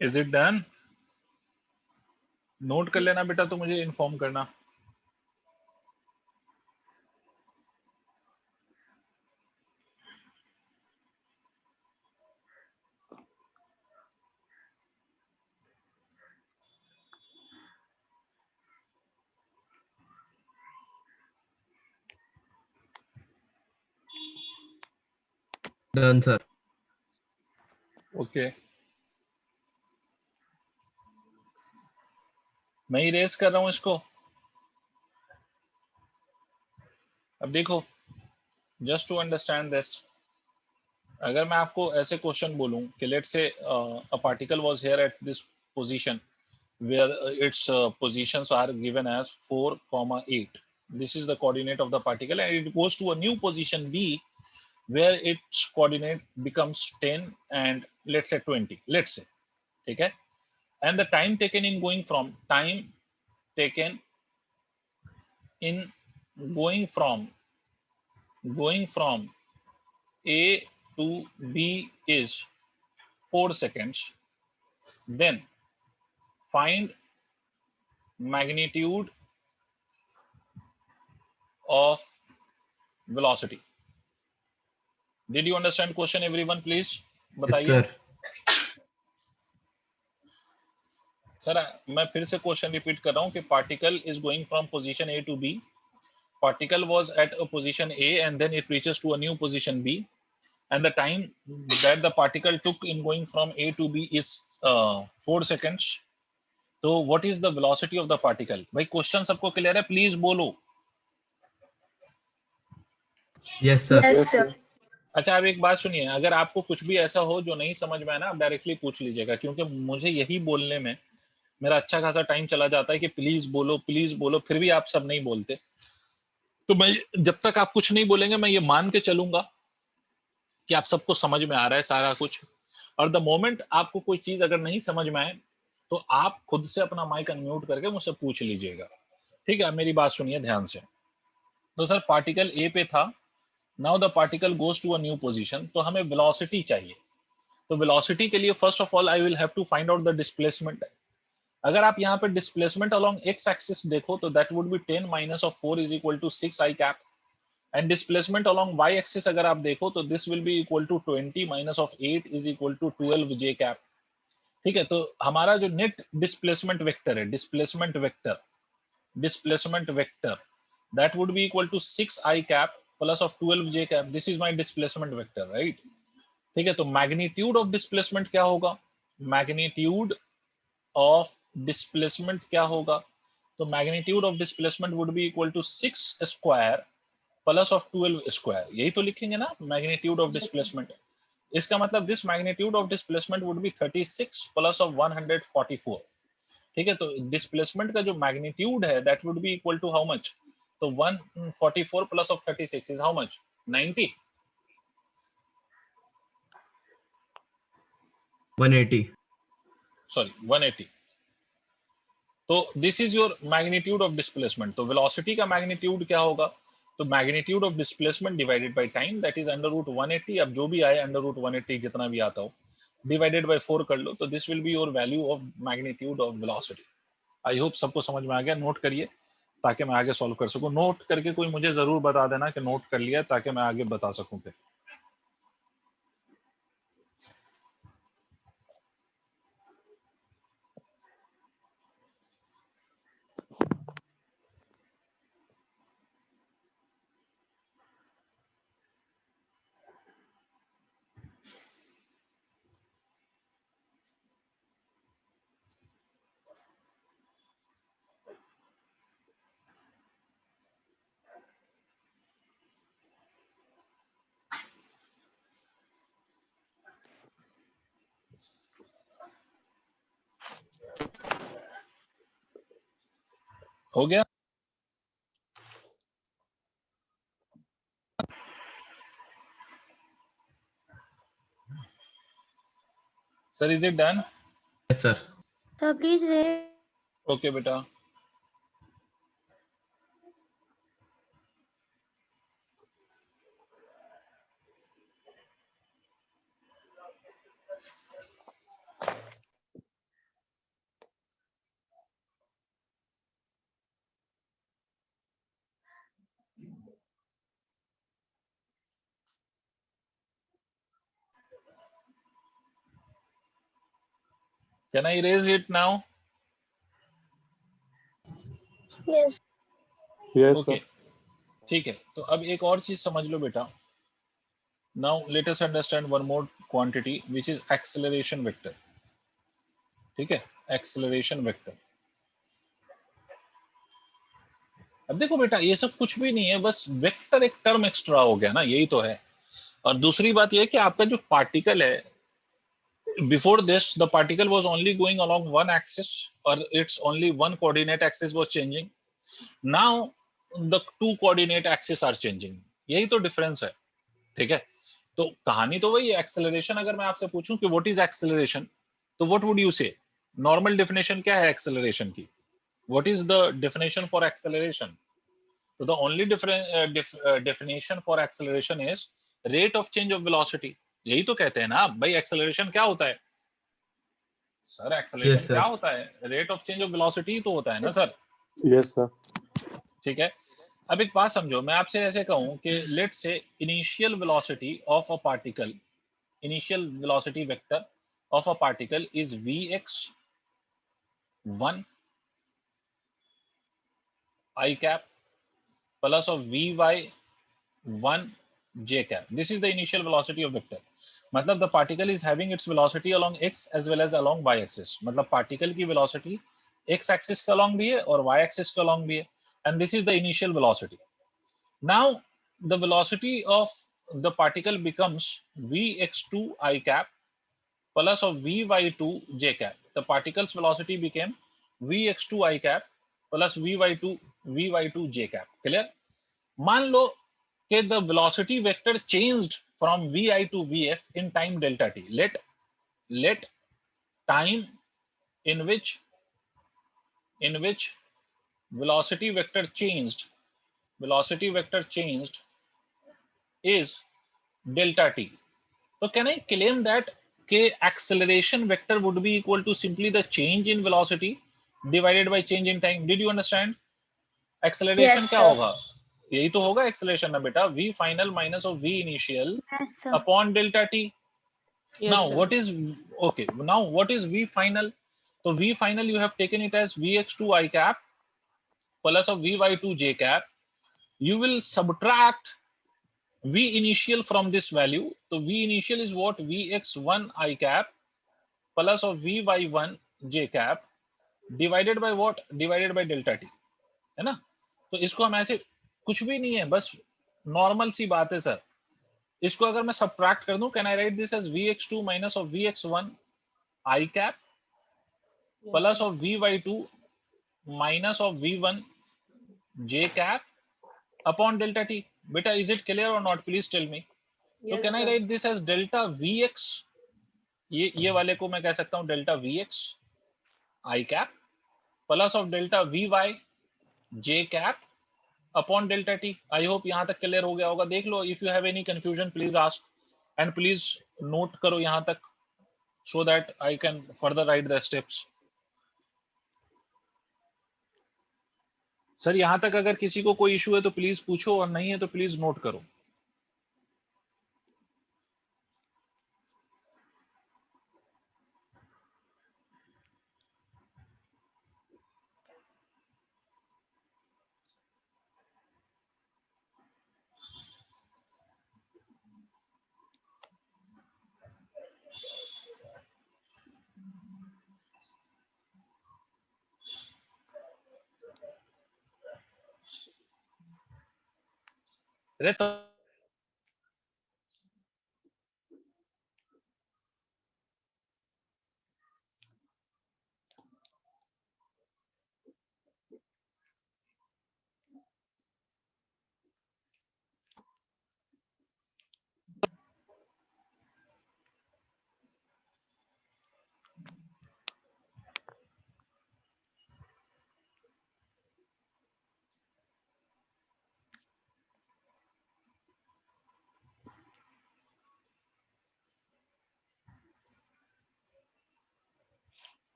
S1: Is it done? Note कर लेना बेटा, तो मुझे inform करना.
S2: Done, sir.
S1: ओके, मैं ही रेस कर रहा हूं इसको. अब देखो, जस्ट टू अंडरस्टैंड दिस, अगर मैं आपको ऐसे क्वेश्चन बोलूं कि let's say a particle was here at this position where its positions are given as 4,8. This is the coordinate of the particle, and it goes to a new position B where its coordinate becomes 10 and let's say 20, let's say, okay? And the time taken in going from going from A to B is 4 seconds. Then find magnitude of velocity. Did you understand question, everyone? Please बताइए.
S2: Yes, sir.
S1: Sir मैं फिर से question repeat कर रहा हूं कि particle is going from position A to B. Particle was at a position A and then it reaches to a new position B, and the time that the particle took in going from A to B is 4 seconds. So what is the velocity of the particle? भाई question सबको clear है? Please बोलो.
S2: Yes, sir.
S5: Yes,
S6: Yes,
S5: sir.
S6: sir.
S1: अच्छा, अब एक बात सुनिए, अगर आपको कुछ भी ऐसा हो जो नहीं समझ में आए ना, आप डायरेक्टली पूछ लीजिएगा, क्योंकि मुझे यही बोलने में मेरा अच्छा खासा टाइम चला जाता है कि प्लीज बोलो, फिर भी आप सब नहीं बोलते. तो मैं जब तक आप कुछ नहीं बोलेंगे मैं ये मान के चलूंगा कि आप सबको समझ में आ रहा है सारा कुछ. और द मोमेंट आपको कोई चीज अगर नहीं समझ में आए तो आप खुद से अपना माइक अनम्यूट करके मुझसे पूछ लीजिएगा. ठीक है, मेरी बात सुनिए ध्यान से. तो सर पार्टिकल ए पे था, now the particle goes to a new position, तो हमें वेलोसिटी चाहिए. तो वेलोसिटी के लिए first of all I will have to find out the displacement. अगर आप यहाँ पे डिस्प्लेसमेंट अलोंग x एक्सिस देखो तो that would be 10 minus of 4 is equal to 6 i cap, and displacement along y axis अगर आप देखो तो this will be equal to 20 minus of 8 is equal to 12 j cap. ठीक है, तो हमारा जो नेट डिस्प्लेसमेंट वेक्टर है, displacement vector that would be equal to 6 i cap plus of 12 j cap. This is my displacement vector, right? ठीक है, तो magnitude of displacement क्या होगा? मैग्नीट्यूड ऑफ डिस्प्लेसमेंट क्या होगा? तो magnitude of displacement would be equal to 6 square plus of 12 square, यही तो लिखेंगे ना मैग्नीट्यूड ऑफ डिस्प्लेसमेंट। इसका मतलब this magnitude of displacement would be 36 plus of 144। ठीक है, तो डिस्प्लेसमेंट का जो मैग्नीट्यूड है that would be equal to how much? तो 144 plus of 36 is how much? 90।
S2: 180.
S1: Sorry 180। तो this is your magnitude of displacement. तो वेलोसिटी का मैग्नीट्यूड क्या होगा? तो magnitude of displacement divided by time, that is under root 180। अब जो भी आए अंडर रूट 180 जितना भी आता हो डिवाइडेड बाय 4 कर लो, तो this will be your value of magnitude of velocity. I hope सबको समझ में आ गया। नोट करिए ताकि मैं आगे सॉल्व कर सकूं। नोट करके कोई मुझे जरूर बता देना कि नोट कर लिया, ताकि मैं आगे बता सकूं फिर। हो गया sir? Is it done?
S2: Yes, sir.
S4: Sir, please wait.
S1: Okay बेटा। Can I erase it now?
S5: Yes.
S6: Yes,
S1: okay,
S6: sir.
S1: ठीक है। तो अब एक और चीज समझ लो बेटा। Now let us understand one more quantity which is acceleration vector. ठीक है, एक्सेलरेशन वेक्टर। अब देखो बेटा, ये सब कुछ भी नहीं है, बस वेक्टर एक टर्म एक्स्ट्रा हो गया ना, यही तो है। और दूसरी बात ये है कि आपका जो पार्टिकल है, before this the particle was only going along one axis, or its only one coordinate axis was changing. Now the two coordinate axes are changing. यही तो डिफरेंस है। ठीक है, तो कहानी तो वही है। एक्सेलरेशन अगर मैं आपसे पूछूं कि व्हाट इज एक्सेलरेशन, तो what would you say? Normal definition क्या है एक्सेलरेशन की? What is the definition for acceleration? तो the only definition for acceleration is rate of change of velocity. यही तो कहते हैं ना भाई, एक्सेलरेशन क्या होता है सर? एक्सेलरेशन
S2: Yes,
S1: क्या
S2: sir.
S1: होता है? Rate of change of velocity तो होता है ना सर।
S6: Yes, sir.
S1: ठीक है, अब एक बात समझो, मैं आपसे ऐसे कहूं कि लेट से initial velocity of a particle, initial velocity vector of a particle is vx1 i cap plus of vy1 j cap. This is the initial velocity of vector. मतलब the particle is having its velocity along x as well as along y axis. मतलब particle की velocity x axis के along भी है और y axis के along भी है, and this is the initial velocity. Now the velocity of the particle becomes vx2 i cap plus of vy2 j cap. The particle's velocity became vx2 i cap plus vy2 j cap. Clear? मान लो कि the velocity vector changed from vi to vf in time delta t. Let time in which velocity vector changed is delta t. So can I claim that k acceleration vector would be equal to simply the change in velocity divided by change in time. Did you understand? Acceleration
S5: Yes,
S1: क्या
S5: sir.
S1: होगा? यही तो होगा acceleration ना बेटा, v final minus of v initial
S4: Yes, sir.
S1: upon delta t.
S3: Yes,
S1: Now
S3: sir.
S1: what is, okay, now what is v final? So v final you have taken it as vx2 I cap plus of vy2 j cap. You will subtract v initial from this value. So v initial is what? vx1 I cap plus of vy1 j cap divided by what? Divided by delta t, है ना? तो इसको हम ऐसे, कुछ भी नहीं है, बस नॉर्मल सी बात है सर. इसको अगर मैं सब्ट्रैक्ट कर दूं, can I write this as vx2 minus of vx1 I cap
S3: Yes,
S1: plus
S3: sir.
S1: of vy2 minus of v1 j cap upon delta t. Beta, is it clear or not? Please tell me. So
S3: Yes,
S1: can I
S3: sir.
S1: write this as delta vx? ये वाले को मैं कह सकता हूं delta vx I cap plus of delta vy j cap upon delta t. I hope यहां तक clear हो गया होगा. देख लो, if you have any confusion please ask and please note करो यहां तक so that I can further write the steps. Sir यहां तक अगर किसी को कोई इशू है तो प्लीज पूछो, और नहीं है तो प्लीज नोट करो. अरे तो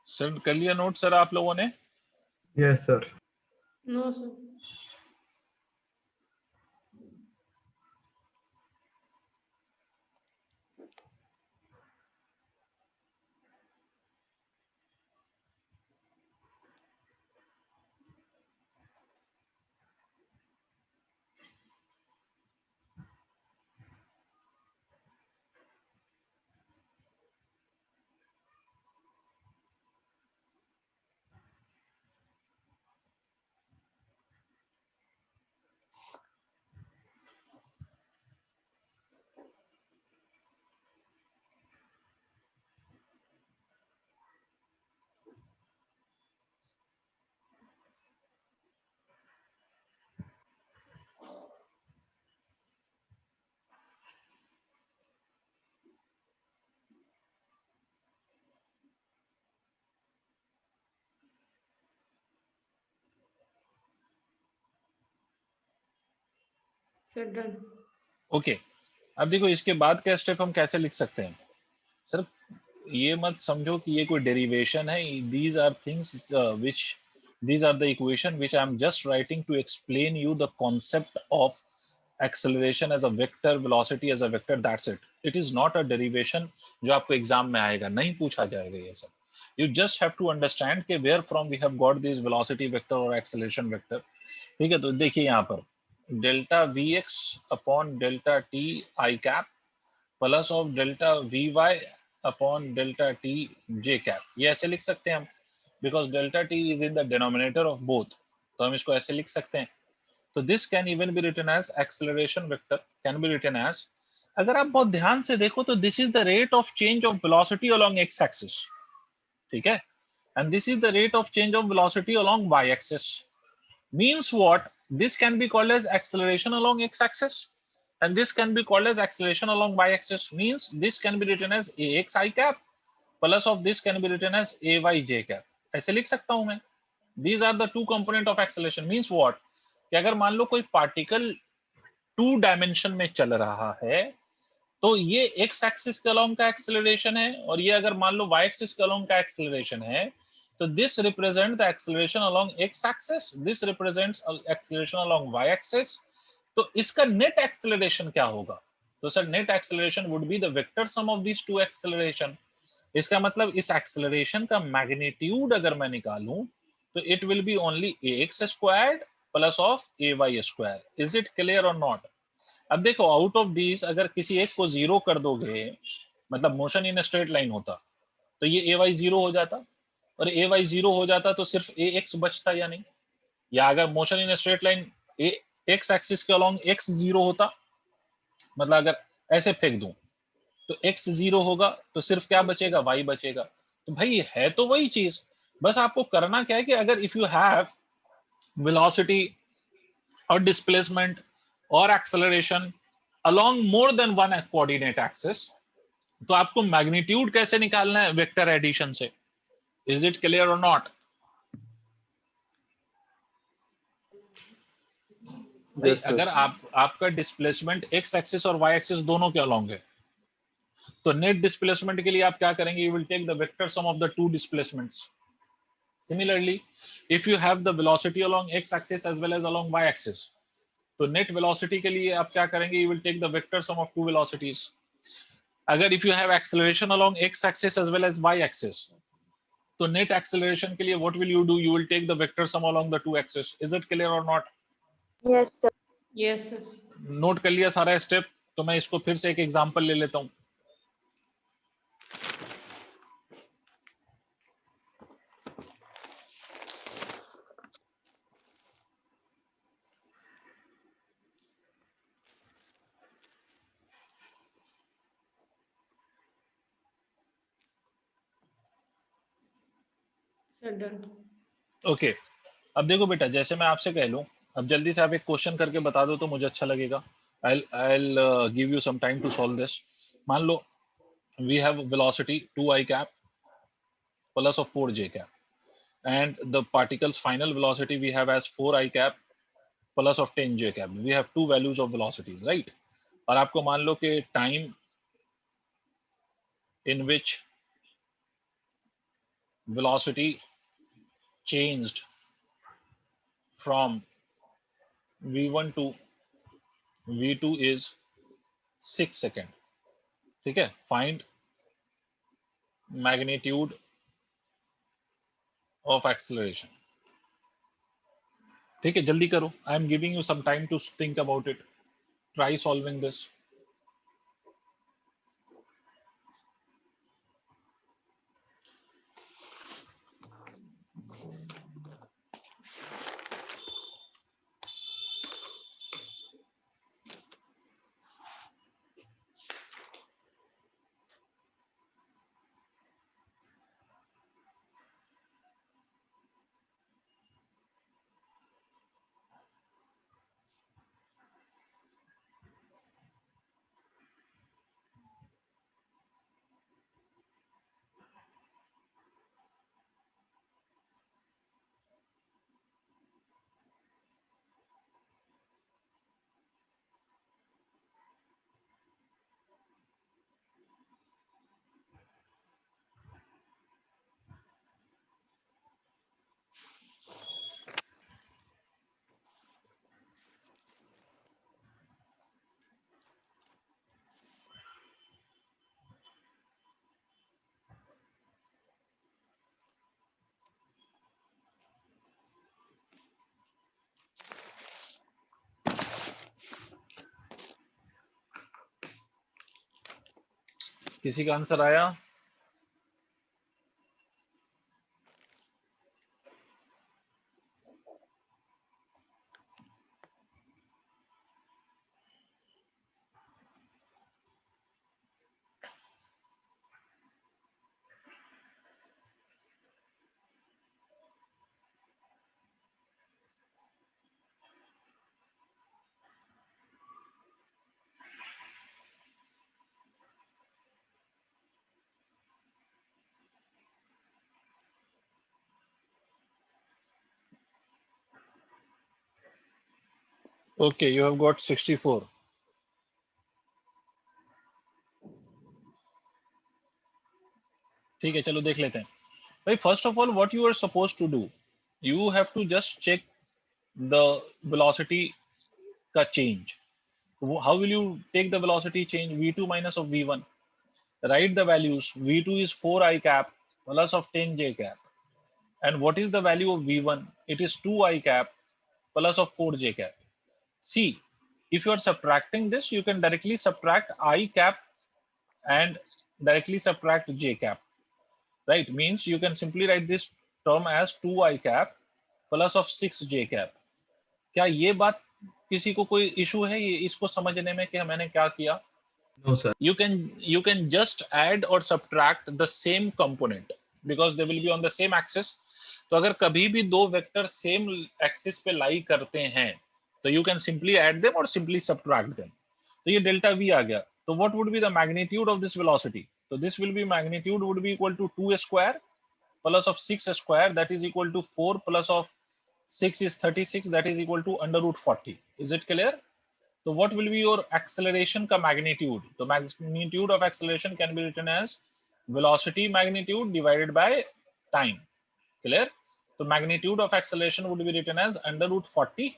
S1: सर कर लिया नोट सर आप लोगों ने?
S2: Yes, sir.
S3: No, sir. Sir, done.
S1: Okay, अब देखो इसके बाद का स्टेप हम कैसे लिख सकते हैं. सर ये मत समझो कि ये कोई डेरिवेशन है. These are things which, these are the equation which I am just writing to explain you the concept of acceleration as a vector, velocity as a vector. That's it. It is not a derivation जो आपको exam में आएगा, नहीं पूछा जाएगा ये सब. You just have to understand कि where from we have got this velocity vector or acceleration vector. ठीक है, तो देखिए यहाँ पर delta vx upon delta t I cap plus of delta vy upon delta t j cap. ये ऐसे लिख सकते हैं हम, because delta t is in the denominator of both. तो हम इसको ऐसे लिख सकते हैं. तो this can even be written as acceleration vector, can be written as, अगर आप बहुत ध्यान से देखो तो this is the rate of change of velocity along x axis. ठीक है, and this is the rate of change of velocity along y axis. Means what? This can be called as acceleration along x axis and this can be called as acceleration along y axis. Means this can be written as ax I cap plus of this can be written as ay j cap. ऐसे लिख सकता हूं मैं. These are the two component of acceleration. Means what? कि अगर मान लो कोई particle 2 dimension में चल रहा है तो ये x एक्सिस के अलोंग का एक्सेलरेशन है, और ये अगर मान लो y एक्सिस के अलोंग का एक्सेलरेशन है, तो this represent the acceleration along x axis, this represents acceleration along y axis. तो इसका नेट एक्सेलरेशन क्या होगा? तो sir net acceleration would be the vector sum of this two acceleration. इसका मतलब इस एक्सेलरेशन का मैग्नीट्यूड अगर मैं निकालूं तो it will B only ax squared plus of ay square. Is it clear और नॉट? अब देखो आउट ऑफ दिस अगर किसी एक को जीरो कर दोगे, मतलब मोशन इन स्ट्रेट लाइन होता, तो ये ए वाई जीरो हो जाता, और ए वाई जीरो हो जाता तो सिर्फ ए एक्स बचता या नहीं? या अगर motion in straight line x axis के अलोंग एक्स जीरो होता, मतलब अगर ऐसे फेंक दूं तो एक्स जीरो होगा तो सिर्फ क्या बचेगा? वाई बचेगा। तो भाई है तो वही चीज, बस आपको करना क्या है कि अगर इफ यू हैव वेलोसिटी और डिस्प्लेसमेंट और acceleration along more than one coordinate axis, तो आपको मैग्नीट्यूड कैसे निकालना है? वेक्टर एडिशन से। इज इट क्लियर और नॉट?
S6: Yes, sir.
S1: अगर आपका डिस्प्लेसमेंट एक्स एक्सिस और वाई एक्सिस दोनों के अलोंग है, तो नेट डिस्प्लेसमेंट के लिए आप क्या करेंगे? You will take the vector sum of the two displacements. Similarly if you have the velocity along X axis as well as along Y axis, तो नेट वेलोसिटी के लिए आप क्या करेंगे? You will take the vector sum of two velocities. अगर if you have acceleration along X axis as well as Y axis, तो net acceleration के लिए what will you do? You will take the vector sum along the two axis. Is it clear और not?
S5: Yes, sir.
S3: Yes, sir.
S1: Note कर लिया सारा step? तो मैं इसको फिर से एक एग्जांपल ले लेता हूं।
S3: Sir, done.
S1: ओके अब देखो बेटा, जैसे मैं आपसे कह लूं, अब जल्दी से आप एक क्वेश्चन करके बता दो तो मुझे अच्छा लगेगा। I'll give you some time to solve this. मान लो we have velocity 2i cap plus of 4j cap, and the particle's final velocity we have as 4i cap plus of 10j cap. We have two values of velocities, right? और आपको मान लो कि time in which velocity changed from v1 to v2 is 6 second. ठीक है? Find magnitude of acceleration. ठीक है, जल्दी करो. I am giving you some time to think about it. Try solving this. किसी का आंसर आया? Okay, you have got 64. ठीक है, चलो देख लेते हैं भाई. First of all what you are suppose to do, you have to just check the velocity का change. How will you take the velocity change? v2 minus of v1. Write the values. v2 is 4 I cap plus of 10 j cap. And what is the value of v1? It is 2 I cap plus of 4 j cap. See, if you are subtracting this, you can directly subtract I cap and directly subtract j cap. Right? Means you can simply write this term as 2 I cap plus of 6 j cap. क्या ये बात किसी को कोई issue है ये इसको समझने में कि मैंने क्या किया?
S2: No, sir.
S1: You can just add or subtract the same component because they will be on the same axis. तो अगर कभी भी दो वेक्टर सेम एक्सिस पे लाई करते हैं तो you can simply add them or simply subtract them. तो ये डेल्टा v आ गया. तो what would be the magnitude of this velocity? So this will be magnitude would be equal to 2 square plus of 6 square, that is equal to 4 plus of 6 is 36, that is equal to under root 40. Is it clear? So what will be your acceleration ka magnitude? The magnitude of acceleration can be written as velocity magnitude divided by time. Clear? So magnitude of acceleration would be written as under root 40.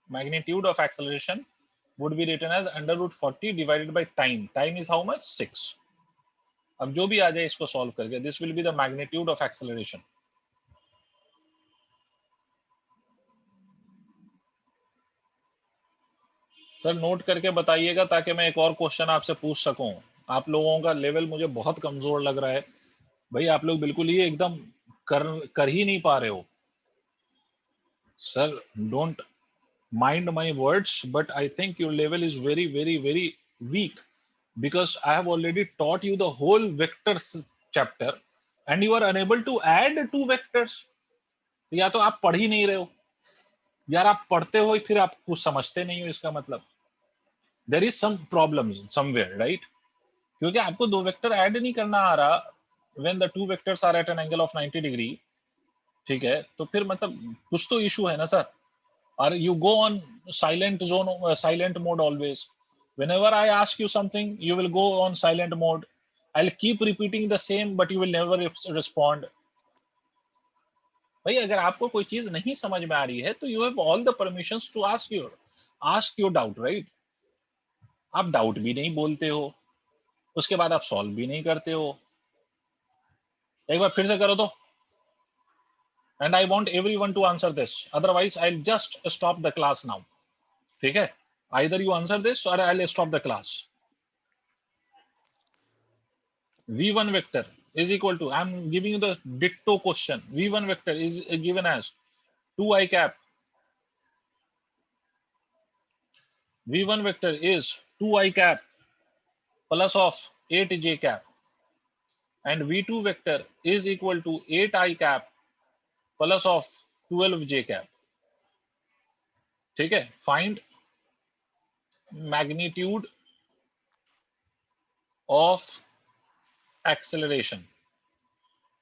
S1: Magnitude of acceleration would be written as under root 40 divided by time. Time is how much? 6. अब जो भी आ जाए इसको solve करके, this will be the magnitude of acceleration. Sir note करके बताइएगा ताकि मैं एक और क्वेश्चन आपसे पूछ सकूं. आप लोगों का लेवल मुझे बहुत कमजोर लग रहा है भाई. आप लोग बिल्कुल ही एकदम कर ही नहीं पा रहे हो. Sir don't mind my words but I think your level is very very very weak because I have already taught you the whole vectors chapter and you are unable to add two vectors. या तो आप पढ़ ही नहीं रहे हो यार. आप पढ़ते हो फिर आप कुछ समझते नहीं हो. इसका मतलब there is some problem somewhere, right? क्योंकि आपको दो वेक्टर ऐड नहीं करना आ रहा when the two vectors are at an angle of 90 degree. ठीक है, तो फिर मतलब कुछ तो इशू है ना sir. or you go on silent zone, silent mode always. Whenever I ask you something, you will go on silent mode. I'll keep repeating the same, but you will never respond. भाई अगर आपको कोई चीज नहीं समझ में आ रही है तो you have all the permissions to ask your doubt, right? आप डाउट भी नहीं बोलते हो, उसके बाद आप सॉल्व भी नहीं करते हो. एक बार फिर से करो तो. And I want everyone to answer this. Otherwise, I'll just stop the class now. ठीक है? Either you answer this or I'll stop the class. V1 vector is equal to, I'm giving you the ditto question. V1 vector is given as 2I cap. V1 vector is 2I cap plus of 8J cap. And V2 vector is equal to 8I cap plus of 12J cap. ठीक है? Find magnitude of acceleration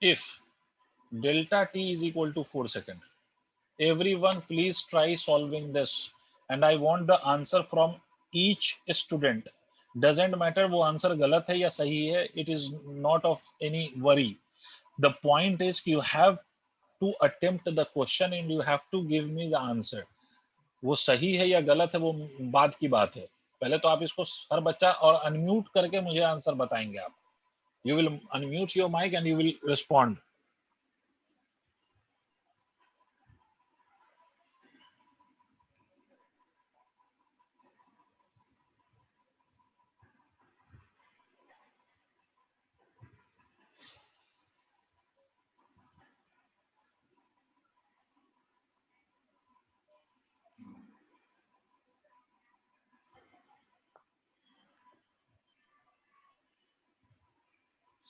S1: if delta t is equal to 4 seconds. Everyone please try solving this and I want the answer from each student. Doesn't matter वो answer गलत है या सही है, it is not of any worry. The point is you have to attempt the question and you have to give me the answer. वो सही है या गलत है वो बाद की बात है. पहले तो आप इसको हर बच्चा और अनम्यूट करके मुझे आंसर बताएंगे आप. You will unmute your mic and you will respond.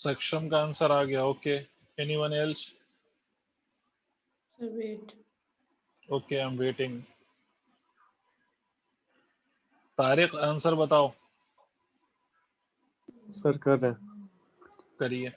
S1: सक्षम का आंसर आ गया. Okay, anyone else?
S3: Sir, wait.
S1: Okay, I am waiting. Tariq answer बताओ.
S6: सर कर रहे हैं.
S1: करिए.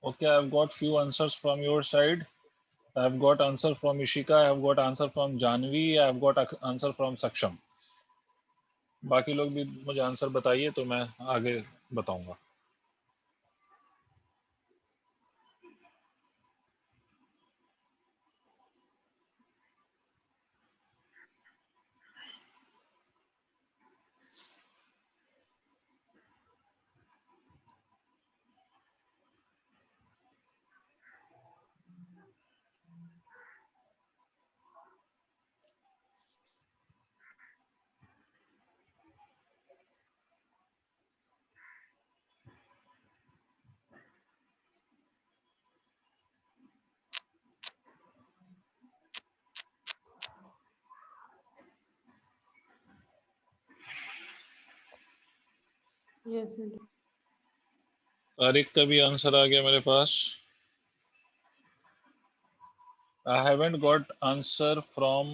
S1: Okay, I've got few answers from your side. I've got answer from Ishika, I've got answer from Janvi, I've got answer from Saksham. बाकी लोग भी मुझे answer बताइए तो मैं आगे बताऊंगा.
S3: Yes, sir.
S1: तारिक का भी आंसर आ गया मेरे पास. I haven't got answer from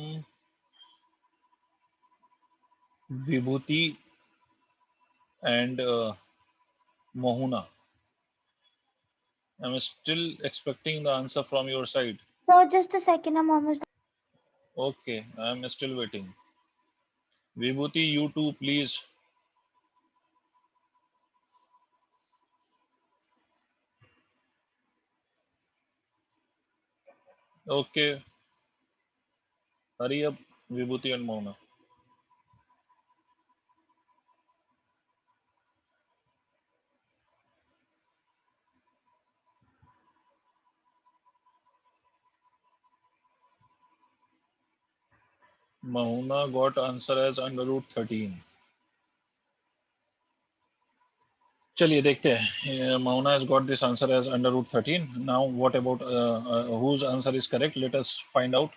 S1: Vibhuti and Mohuna. I'm still expecting the answer from your side.
S4: So just a second, I'm almost.
S1: Okay, I'm still waiting. Vibhuti, you too, please. Okay. Hurry up, Vibhuti and Mohuna. Mohuna got answer as under root 13. चलिए देखते हैं. Mohuna has got this answer as under root 13. Now what about whose answer is correct? Let us find out.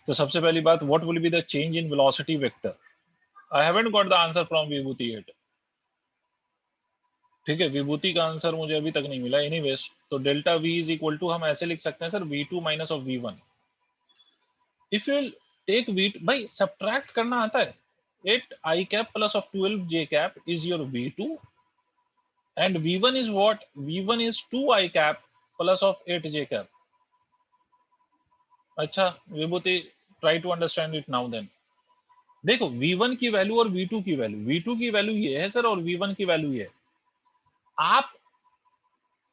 S1: तो सबसे पहली बात, what will be the change in velocity vector? I haven't got the answer from Vibhuti yet. ठीक है, विभूति का answer मुझे अभी तक नहीं मिला. एनीवेज, तो delta v is equal to हम ऐसे लिख सकते हैं sir, v2 minus of v1. If you take v, भाई सब्ट्रैक्ट करना आता है. 8i cap plus of 12j cap is your v2 and v1 is what? v1 is 2i cap plus of 8j cap. अच्छा Vibhuti, try to understand it now. Then देखो v1 की value और v2 की value, v2 की value ये है sir और v1 की वैल्यू ये है. आप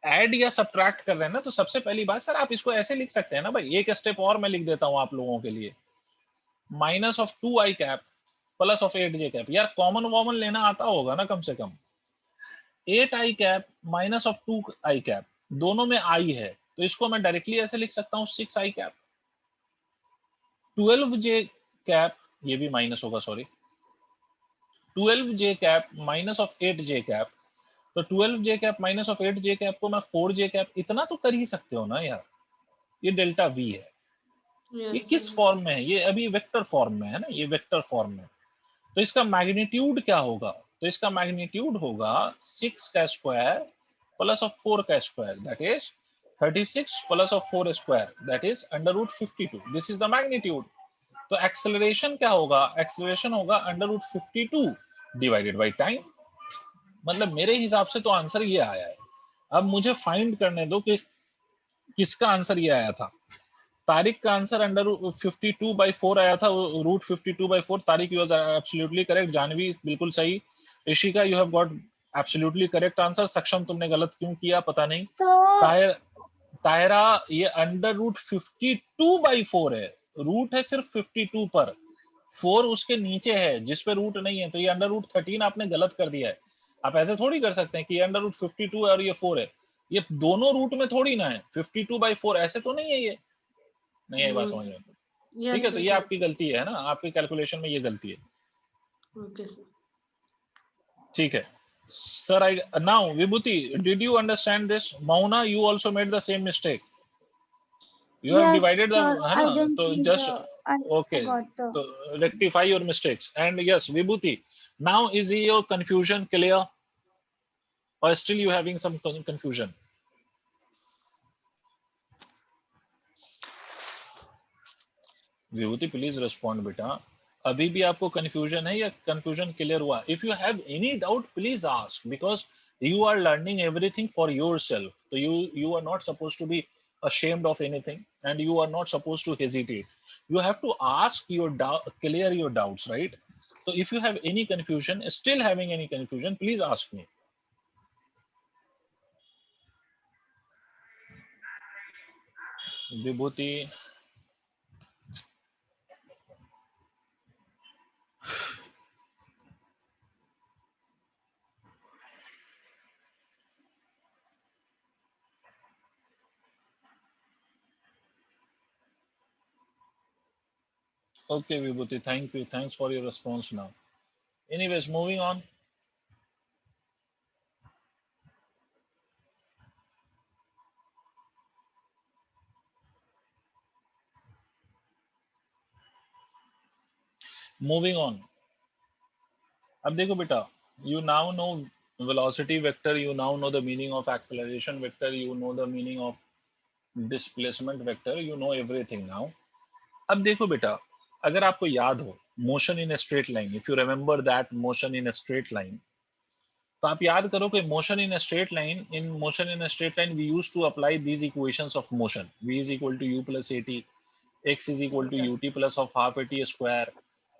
S1: ऐड या सब्ट्रैक्ट कर रहे हैं ना, तो सबसे पहली बात सर आप इसको ऐसे लिख सकते हैं ना भाई. एक स्टेप और मैं लिख देता हूं आप लोगों के लिए. Minus of 2i cap plus of 8j cap. यार कॉमन वॉमन लेना आता होगा ना कम से कम. 8i cap minus of 2i cap, दोनों में i है, तो इसको मैं डायरेक्टली ऐसे लिख सकता हूं 6i कैप. 12j कैप, ये भी माइनस होगा sorry, 12j cap minus of 8j cap. तो 12j cap minus of 8j cap को मैं 4j कैप, इतना तो कर ही सकते हो ना यार. ये डेल्टा v है. ये
S3: Yes,
S1: किस
S3: sir.
S1: फॉर्म में है? ये अभी वेक्टर फॉर्म में है ना, ये वेक्टर फॉर्म में. तो इसका मैग्नीट्यूड क्या होगा? तो इसका मैग्नीट्यूड होगा 6 का स्क्वायर प्लस ऑफ 4 का square, that is 36 plus of 4 square, that is under root 52. This is the magnitude. तो एक्सेलरेशन क्या होगा? एक्सेलरेशन होगा under root 52 divided by time. मतलब मेरे हिसाब से तो आंसर ये आया है. अब मुझे फाइंड करने दो कि किसका आंसर ये आया था. तारिक का आंसर अंडर 52/4 आया था, root 52/4. Tariq you are absolutely correct. Janvi बिल्कुल सही. Rishika you have got absolutely correct answer. Saksham तुमने गलत क्यों किया पता नहीं.
S4: So
S1: तायरा ये अंडर रूट 52/4 है. रूट है सिर्फ 52 पर, 4 उसके नीचे है जिस पे रूट नहीं है. तो ये अंडर रूट 13 आपने गलत कर दिया है. आप ऐसे थोड़ी कर सकते हैं कि अंडर रूट 52 है और ये 4 है. ये दोनों रूट में थोड़ी ना है. 52/4 ऐसे तो नहीं है. ये नहीं है बात समझ में.
S3: Yes,
S1: ठीक है, तो
S3: sir.
S1: ये आपकी गलती है ना, आपकी कैलकुलेशन में ये गलती है.
S3: Okay, sir.
S1: ठीक है sir. I now Vibhuti, did you understand this? Mauna, you also made the same mistake. You have
S4: yes,
S1: divided the,
S4: sir,
S1: है
S4: I
S1: ना.
S4: didn't
S1: तो
S4: see
S1: जस्ट
S4: I
S1: ओके,
S4: forgot the.
S1: तो rectify your mistakes. And yes Vibhuti, now is your confusion clear or still you having some confusion? Vibhuti please respond बेटा. अभी भी आपको confusion है या कंफ्यूजन क्लियर हुआ? If you have any doubt please ask, because You are learning everything for yourself. So you are not supposed to be ashamed of anything, and you are not supposed to hesitate. You have to ask your doubt, clear your doubts, right? So if you have any confusion, still having any confusion, please ask me. Vibhuti, okay Vibhuti, thank you, thanks for your response now. Anyways, moving on. Moving on. अब देखो बेटा, you now know velocity vector, you now know the meaning of acceleration vector, you know the meaning of displacement vector, you know everything now. अब देखो बेटा, अगर आपको याद हो motion in a straight line, if you remember that motion in a straight line, तो आप याद करो कि motion in a straight line, in motion in a straight line we used to apply these equations of motion. V is equal to u plus at, x is equal to ut plus of half at square,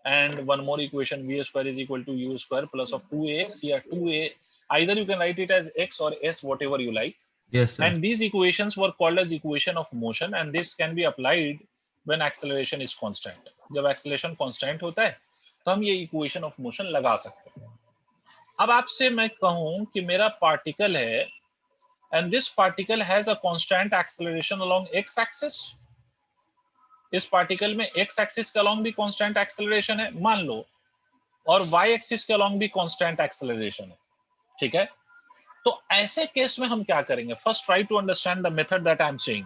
S1: and one more equation, v square is equal to u square plus of 2ax, yeah 2a, either you can write it as x or s, whatever you like.
S2: Yes, sir.
S1: And these equations were called as equation of motion, and this can be applied when acceleration is constant. जब acceleration constant होता है तो हम ये equation of motion लगा सकते हैं. अब आपसे मैं कहूं कि मेरा पार्टिकल है and this particle has a constant acceleration along x axis. इस पार्टिकल में x एक्सिस के अलोंग भी कांस्टेंट एक्सेलरेशन है मान लो, और y एक्सिस के अलोंग भी कांस्टेंट एक्सेलरेशन है, ठीक है? तो ऐसे केस में हम क्या करेंगे? First try to understand the method that I am saying.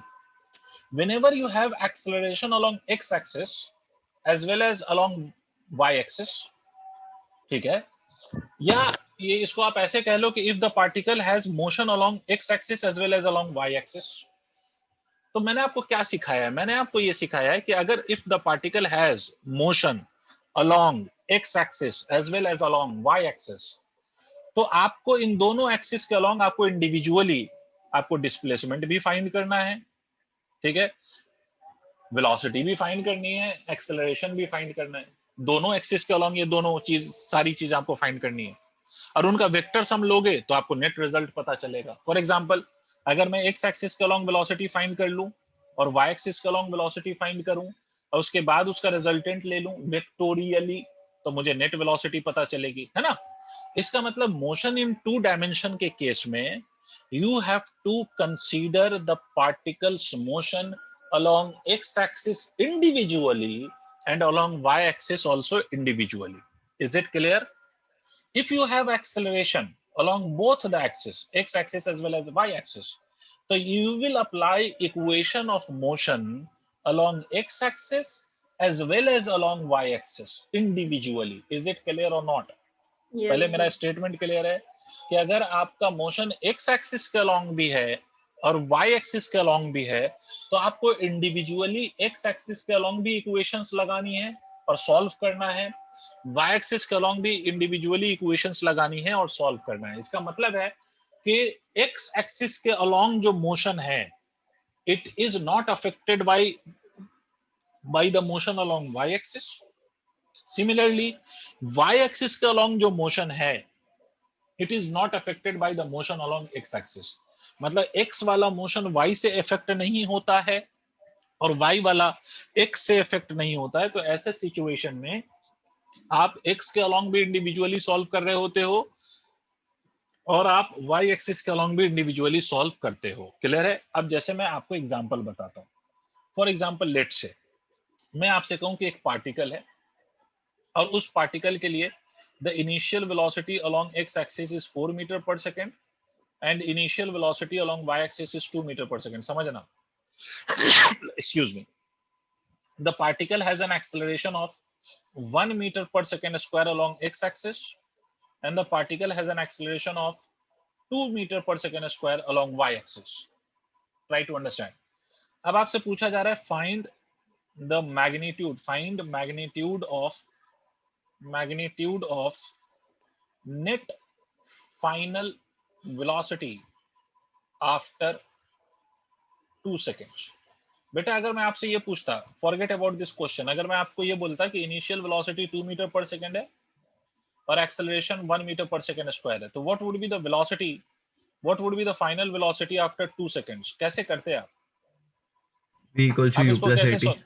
S1: Whenever you have acceleration along x axis as well as along y axis, ठीक है? या ये इसको आप ऐसे कह लो कि if the particle has motion along x axis as well as along y axis. तो मैंने आपको क्या सिखाया है? मैंने आपको ये सिखाया है कि अगर if the particle has motion along x axis as well as along y axis, तो आपको इन दोनों एक्सिस के अलोंग आपको इंडिविजुअली आपको डिस्प्लेसमेंट भी फाइंड करना है, ठीक है? वेलोसिटी भी फाइंड करनी है, एक्सेलरेशन भी फाइंड करना है. दोनों एक्सिस के अलोंग ये दोनों चीज, सारी चीज आपको फाइंड करनी है, और उनका वेक्टर सम लोगे तो आपको नेट रिजल्ट पता चलेगा. फॉर एग्जांपल, अगर मैं x एक्सिस के अलोंग वेलोसिटी फाइंड कर लूं और y एक्सिस के अलोंग वेलोसिटी फाइंड करूं और उसके बाद उसका रिजल्टेंट ले लूं वेक्टोरियली, तो मुझे नेट वेलोसिटी पता चलेगी, है ना? इसका मतलब मोशन इन टू डायमेंशन के केस में you have to consider the particles motion along x axis individually and along y axis also individually. Is it clear? If you have acceleration along both the axis, x axis as well as y axis, so you will apply equation of motion along x axis as well as along y axis individually. Is it clear or not?
S3: Yes,
S1: पहले मेरा
S3: sir.
S1: Statement clear है कि अगर आपका motion x axis के along भी है और y एक्सिस के अलोंग भी है, तो आपको इंडिविजुअली x एक्सिस के अलोंग भी इक्वेशंस लगानी है और सॉल्व करना है, y एक्सिस के अलोंग भी इंडिविजुअली इक्वेशंस लगानी है और सॉल्व करना है. इसका मतलब है कि x एक्सिस के अलोंग जो मोशन है, it is not affected by the motion along y axis. Similarly y axis के अलोंग जो मोशन है, it is not affected by the motion along x axis. मतलब x वाला मोशन y से effect नहीं होता है और y वाला x से इफेक्ट नहीं होता है. तो ऐसे सिचुएशन में आप x के अलोंग भी इंडिविजुअली सॉल्व कर रहे होते हो और आप y एक्सिस के अलोंग भी इंडिविजुअली सॉल्व करते हो. क्लियर है? अब जैसे मैं आपको एग्जांपल बताता हूं. फॉर एग्जांपल, लेट से मैं आपसे कहूं कि एक पार्टिकल है और उस पार्टिकल के लिए the initial velocity along x axis is 4 meter per second and initial velocity along y axis is 2 meter per second. समझना. Excuse me. The particle has an acceleration of 1 meter per second square along x axis and the particle has an acceleration of 2 meter per second square along y axis. Try to understand. अब आपसे पूछा जा रहा है find the magnitude, find magnitude of net final velocity after 2 seconds. बेटा अगर मैं आपसे ये पूछता, फॉरगेट अबाउट दिस क्वेश्चन, अगर मैं आपको ये बोलता कि initial velocity 2 metre per second है और acceleration 1 metre per second square है, तो what would be the velocity, what would be the final velocity after 2 seconds? कैसे करते आप?
S2: V equals to
S1: आप
S2: U
S1: इसको
S2: plus
S1: कैसे
S2: 80.
S1: सॉल्व?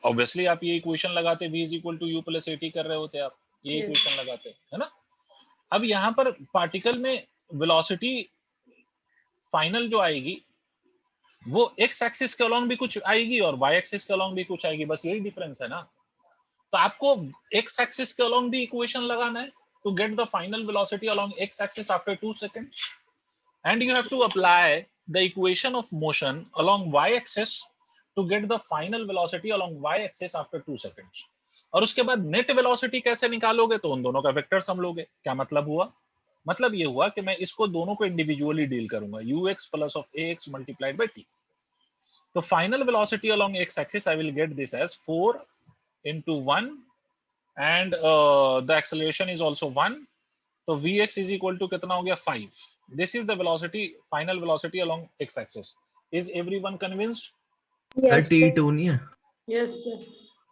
S1: ऑब्वियसली आप ये इक्वेशन लगाते, v is equal to u plus 80 कर रहे होते आप, ये
S3: Yes.
S1: इक्वेशन लगाते, है ना? अब यहाँ पर पार्टिकल में वेलोसिटी फाइनल जो आएगी वो x एक्सिस के अलोंग भी कुछ आएगी और y एक्सिस के अलोंग भी कुछ आएगी, बस यही डिफरेंस है ना। तो आपको x एक्सिस के अलोंग भी इक्वेशन लगाना है to get the final velocity along x axis after 2 seconds, and you have to apply the equation of motion along y axis to get the final velocity along y axis after 2 seconds. और उसके बाद net velocity कैसे निकालोगे? तो उन दोनों का vector sum लोगे। क्या मतलब हुआ? मतलब ये हुआ कि मैं इसको दोनों को इंडिविजुअली डील करूंगा, ux plus of ax multiplied by t. तो final velocity along x axis I will get this as 4 into 1 and the acceleration is also 1. तो vx is equal to कितना हो गया? 5. This is the velocity, final velocity along x axis. Is everyone convinced?
S2: Sir,
S5: Yes, sir.
S2: T2 नहीं है?
S3: Yes, sir.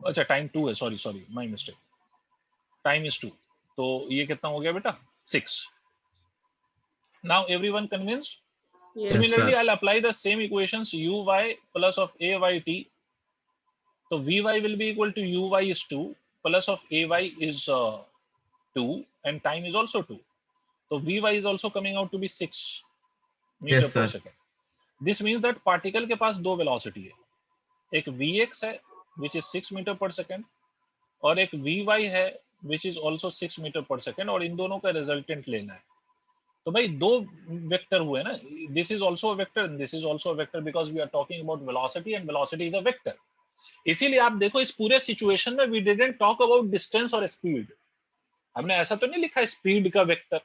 S1: अच्छा time 2 है, sorry my mistake, time is 2. तो ये कितना हो गया बेटा? 6. Now everyone convinced?
S3: Yes.
S1: Similarly,
S2: sir.
S1: I'll apply the same equations uy plus of ayt. So vy will be equal to uy is 2 plus of ay is 2 and time is also 2. So vy is also coming out to be 6 meter
S2: Yes,
S1: per
S2: sir.
S1: second. This means that particle के पास दो velocity है, एक vx है which is 6 meter per second और एक vy है which is also 6 meter per second, और इन दोनों का resultant लेना है। तो भाई दो वेक्टर हुए ना, this is also a vector and this is also a vector because we are talking about velocity and velocity is a vector. इसीलिए आप देखो इस पूरे सिचुएशन में we didn't talk about distance और speed. हमने ऐसा तो नहीं लिखा स्पीड का vector,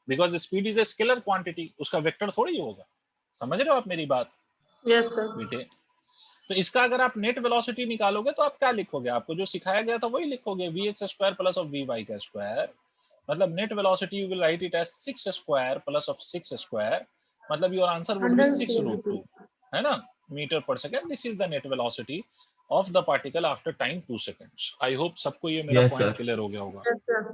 S1: because speed is a scalar quantity, उसका वेक्टर थोड़ी होगा। समझ रहे हो आप मेरी बात
S3: Yes, sir.
S1: बेटे? तो इसका अगर आप नेट वेलोसिटी निकालोगे तो आप क्या लिखोगे? आपको जो सिखाया गया था वही लिखोगे, vx square plus of vy का स्क्वायर, मतलब net velocity you will write it as 6 square plus of 6 square, मतलब योर आंसर वुड बी 6√2, है ना, meter per second. This is the net velocity of the particle after time 2 seconds. I hope सबको ये मेरा
S2: Yes,
S1: point
S2: sir.
S1: Clear हो गया होगा।
S3: Yes, sir.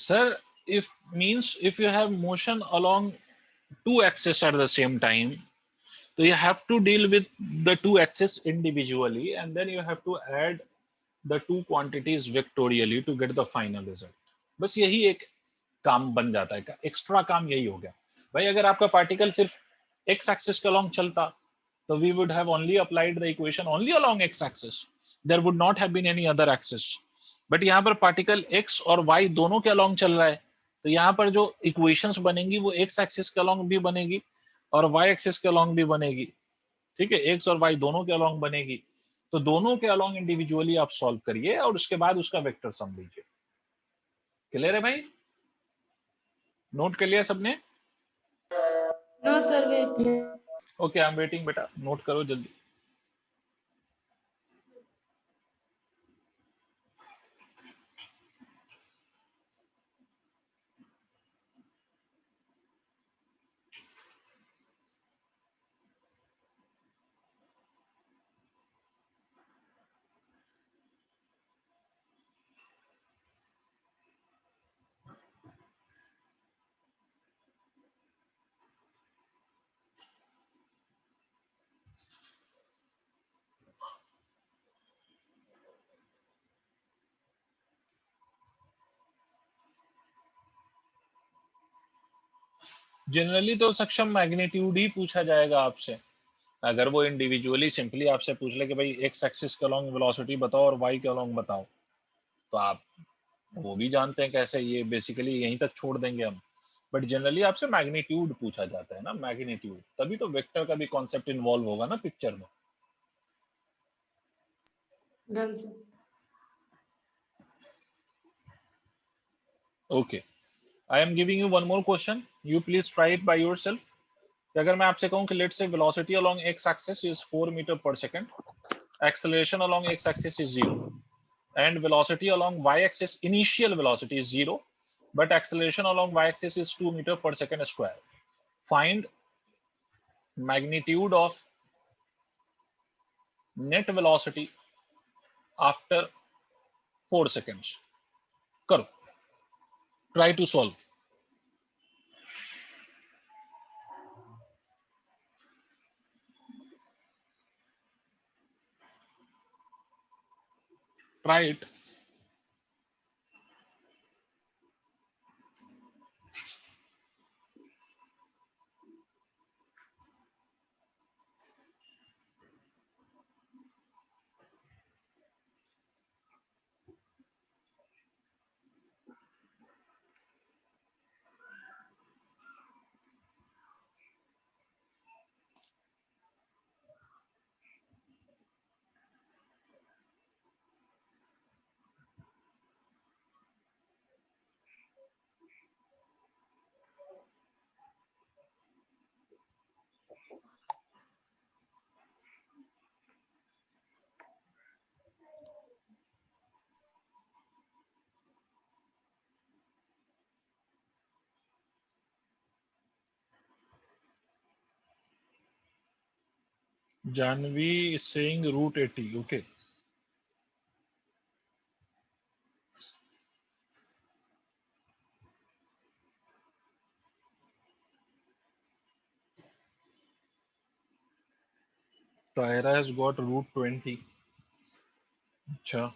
S1: Sir, if you have motion along two axes at the same time, so you have to deal with the two axes individually and then you have to add the two quantities vectorially to get the final result. बस यही एक काम बन जाता है, extra काम यही हो गया। भाई अगर आपका पार्टिकल सिर्फ x एक्सिस के along चलता तो we would have only applied the equation only along x axis. There would not have been any other axis. But यहाँ पर पार्टिकल x और y दोनों के अलोंग चल रहा है, तो यहाँ पर जो इक्वेशंस बनेंगी वो x एक्सिस के अलोंग भी बनेगी और y एक्सिस के अलोंग भी बनेगी। ठीक है, x और y दोनों के अलोंग बनेगी, तो दोनों के अलोंग इंडिविजुअली आप सॉल्व करिए और उसके बाद उसका वेक्टर सम लीजिए। क्लियर है भाई? नोट कर लिया सबने?
S3: No, sir. Wait.
S1: Okay, I am waiting बेटा, नोट करो जल्दी। जनरली तो सक्षम मैग्नीट्यूड ही पूछा जाएगा आपसे। अगर वो इंडिविजुअली सिंपली आपसे पूछ ले कि भाई एक्स एक्सिस के अलोंग वेलोसिटी बताओ और वाई के अलोंग बताओ, तो आप वो भी जानते हैं कैसे, ये बेसिकली यहीं तक छोड़ देंगे हम। बट जनरली आपसे मैग्नीट्यूड पूछा जाता है ना, मैग्नीट्यूड, तभी तो वेक्टर का भी कॉन्सेप्ट इन्वॉल्व होगा ना पिक्चर में।
S3: Done, sir.
S1: Okay. I am giving you one more question. You please try it by yourself. अगर मैं आपसे कहूं कि let's say velocity along x-axis is 4 meter per second, acceleration along x-axis is 0, and velocity along y-axis, initial velocity is 0, but acceleration along y-axis is 2 meter per second square. Find magnitude of net velocity after 4 seconds. करो. Try to solve. Try it. Janvi is saying root 80. Okay. Tyra has got root 20. अच्छा.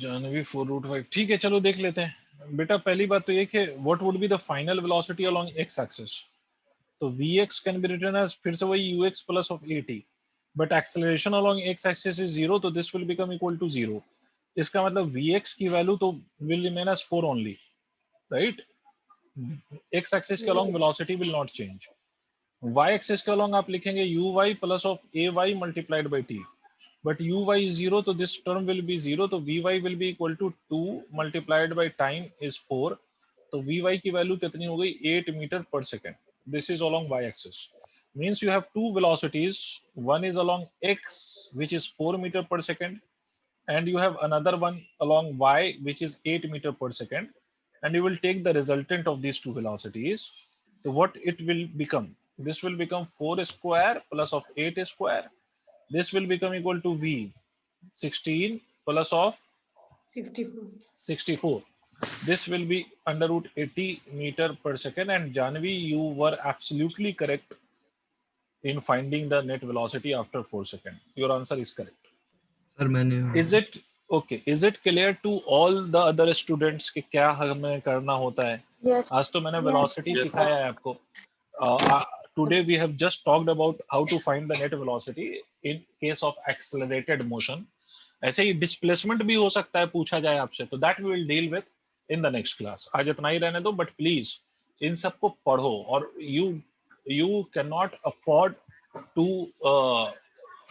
S1: Janvi 4 root 5. ठीक है, चलो देख लेते हैं. बेटा पहली बात तो ये कि what would be the final velocity along X axis. तो vx can be written as फिर से वही ux plus of 80, but acceleration along X axis is 0, तो this will become equal to 0. इसका मतलब vx की वैल्यू तो will remain as 4 only, right. X axis के along velocity will not change. y axis के अलोंग आप लिखेंगे uy plus of ay multiplied by t. But uy is 0, so this term will be 0. So vy will be equal to 2 multiplied by time is 4. So vy की value कितनी हो गई? 8 meter per second. This is along y-axis. Means you have two velocities. One is along x, which is 4 meter per second, and you have another one along y, which is 8 meter per second. And you will take the resultant of these two velocities. So what it will become? This will become 4 square plus of 8 square. This will become equal to v 16 plus of
S3: 64.
S1: 64. This will be under root 80 meter per second. And Janvi, you were absolutely correct in finding the net velocity after 4 seconds. Your answer is correct.
S2: Sir मैंने
S1: Is it okay? Is it clear to all the other students कि क्या हमें करना होता है?
S3: Yes.
S1: आज तो मैंने velocity
S2: Yes,
S1: सिखाया है आपको. Today we have just talked about how to find the net velocity in case of accelerated motion. ऐसे ही displacement भी हो सकता है पूछा जाए आपसे, तो that we will deal with in the next class. आज इतना ही रहने दो, but please इन सबको पढ़ो. और you cannot afford to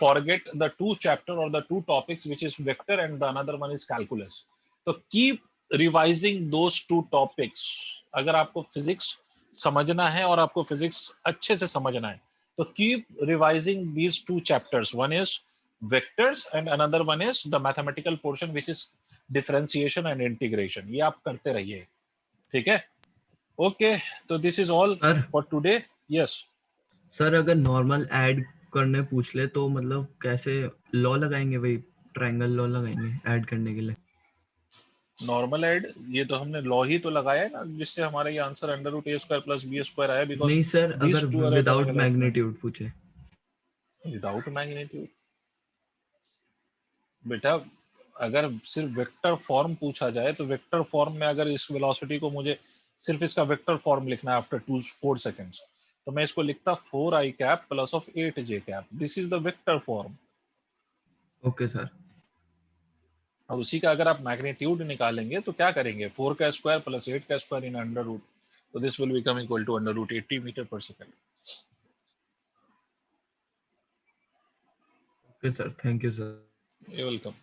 S1: forget the two chapter or the two topics, which is vector and the another one is calculus. So keep revising those two topics. अगर आपको physics समझना है और आपको फिजिक्स अच्छे से समझना है, तो keep revising these two chapters. One is vectors and another one is the mathematical portion which is differentiation and integration. ये आप करते रहिए, ठीक है? ओके, तो this is all for today. Yes
S2: sir, अगर नॉर्मल ऐड करने पूछ ले तो मतलब कैसे लॉ लगाएंगे? वही ट्रायंगल लॉ लगाएंगे ऐड करने के लिए.
S1: नॉर्मल ऐड, ये तो हमने लॉ ही तो लगाया है ना, जिससे हमारा ये answer under root A square plus B square आया. बिकॉज
S2: नहीं सर, अगर विदाउट मैग्नीट्यूड पूछे.
S1: विदाउट मैग्नीट्यूड बेटा, अगर सिर्फ वेक्टर फॉर्म पूछा जाए तो वेक्टर फॉर्म में अगर इस वेलोसिटी को मुझे सिर्फ इसका वेक्टर फॉर्म लिखना है आफ्टर 4 सेकेंड्स, तो मैं इसको लिखता 4i cap plus of 8j cap. This is the vector form.
S2: Okay sir.
S1: और उसी का अगर आप मैग्नीट्यूड निकालेंगे तो क्या करेंगे, 4 का स्क्वायर प्लस 8 का स्क्वायर इन अंडर रूट, तो this will become equal to under root 80 meter per second.
S2: Okay sir, thank you sir.
S1: You're welcome.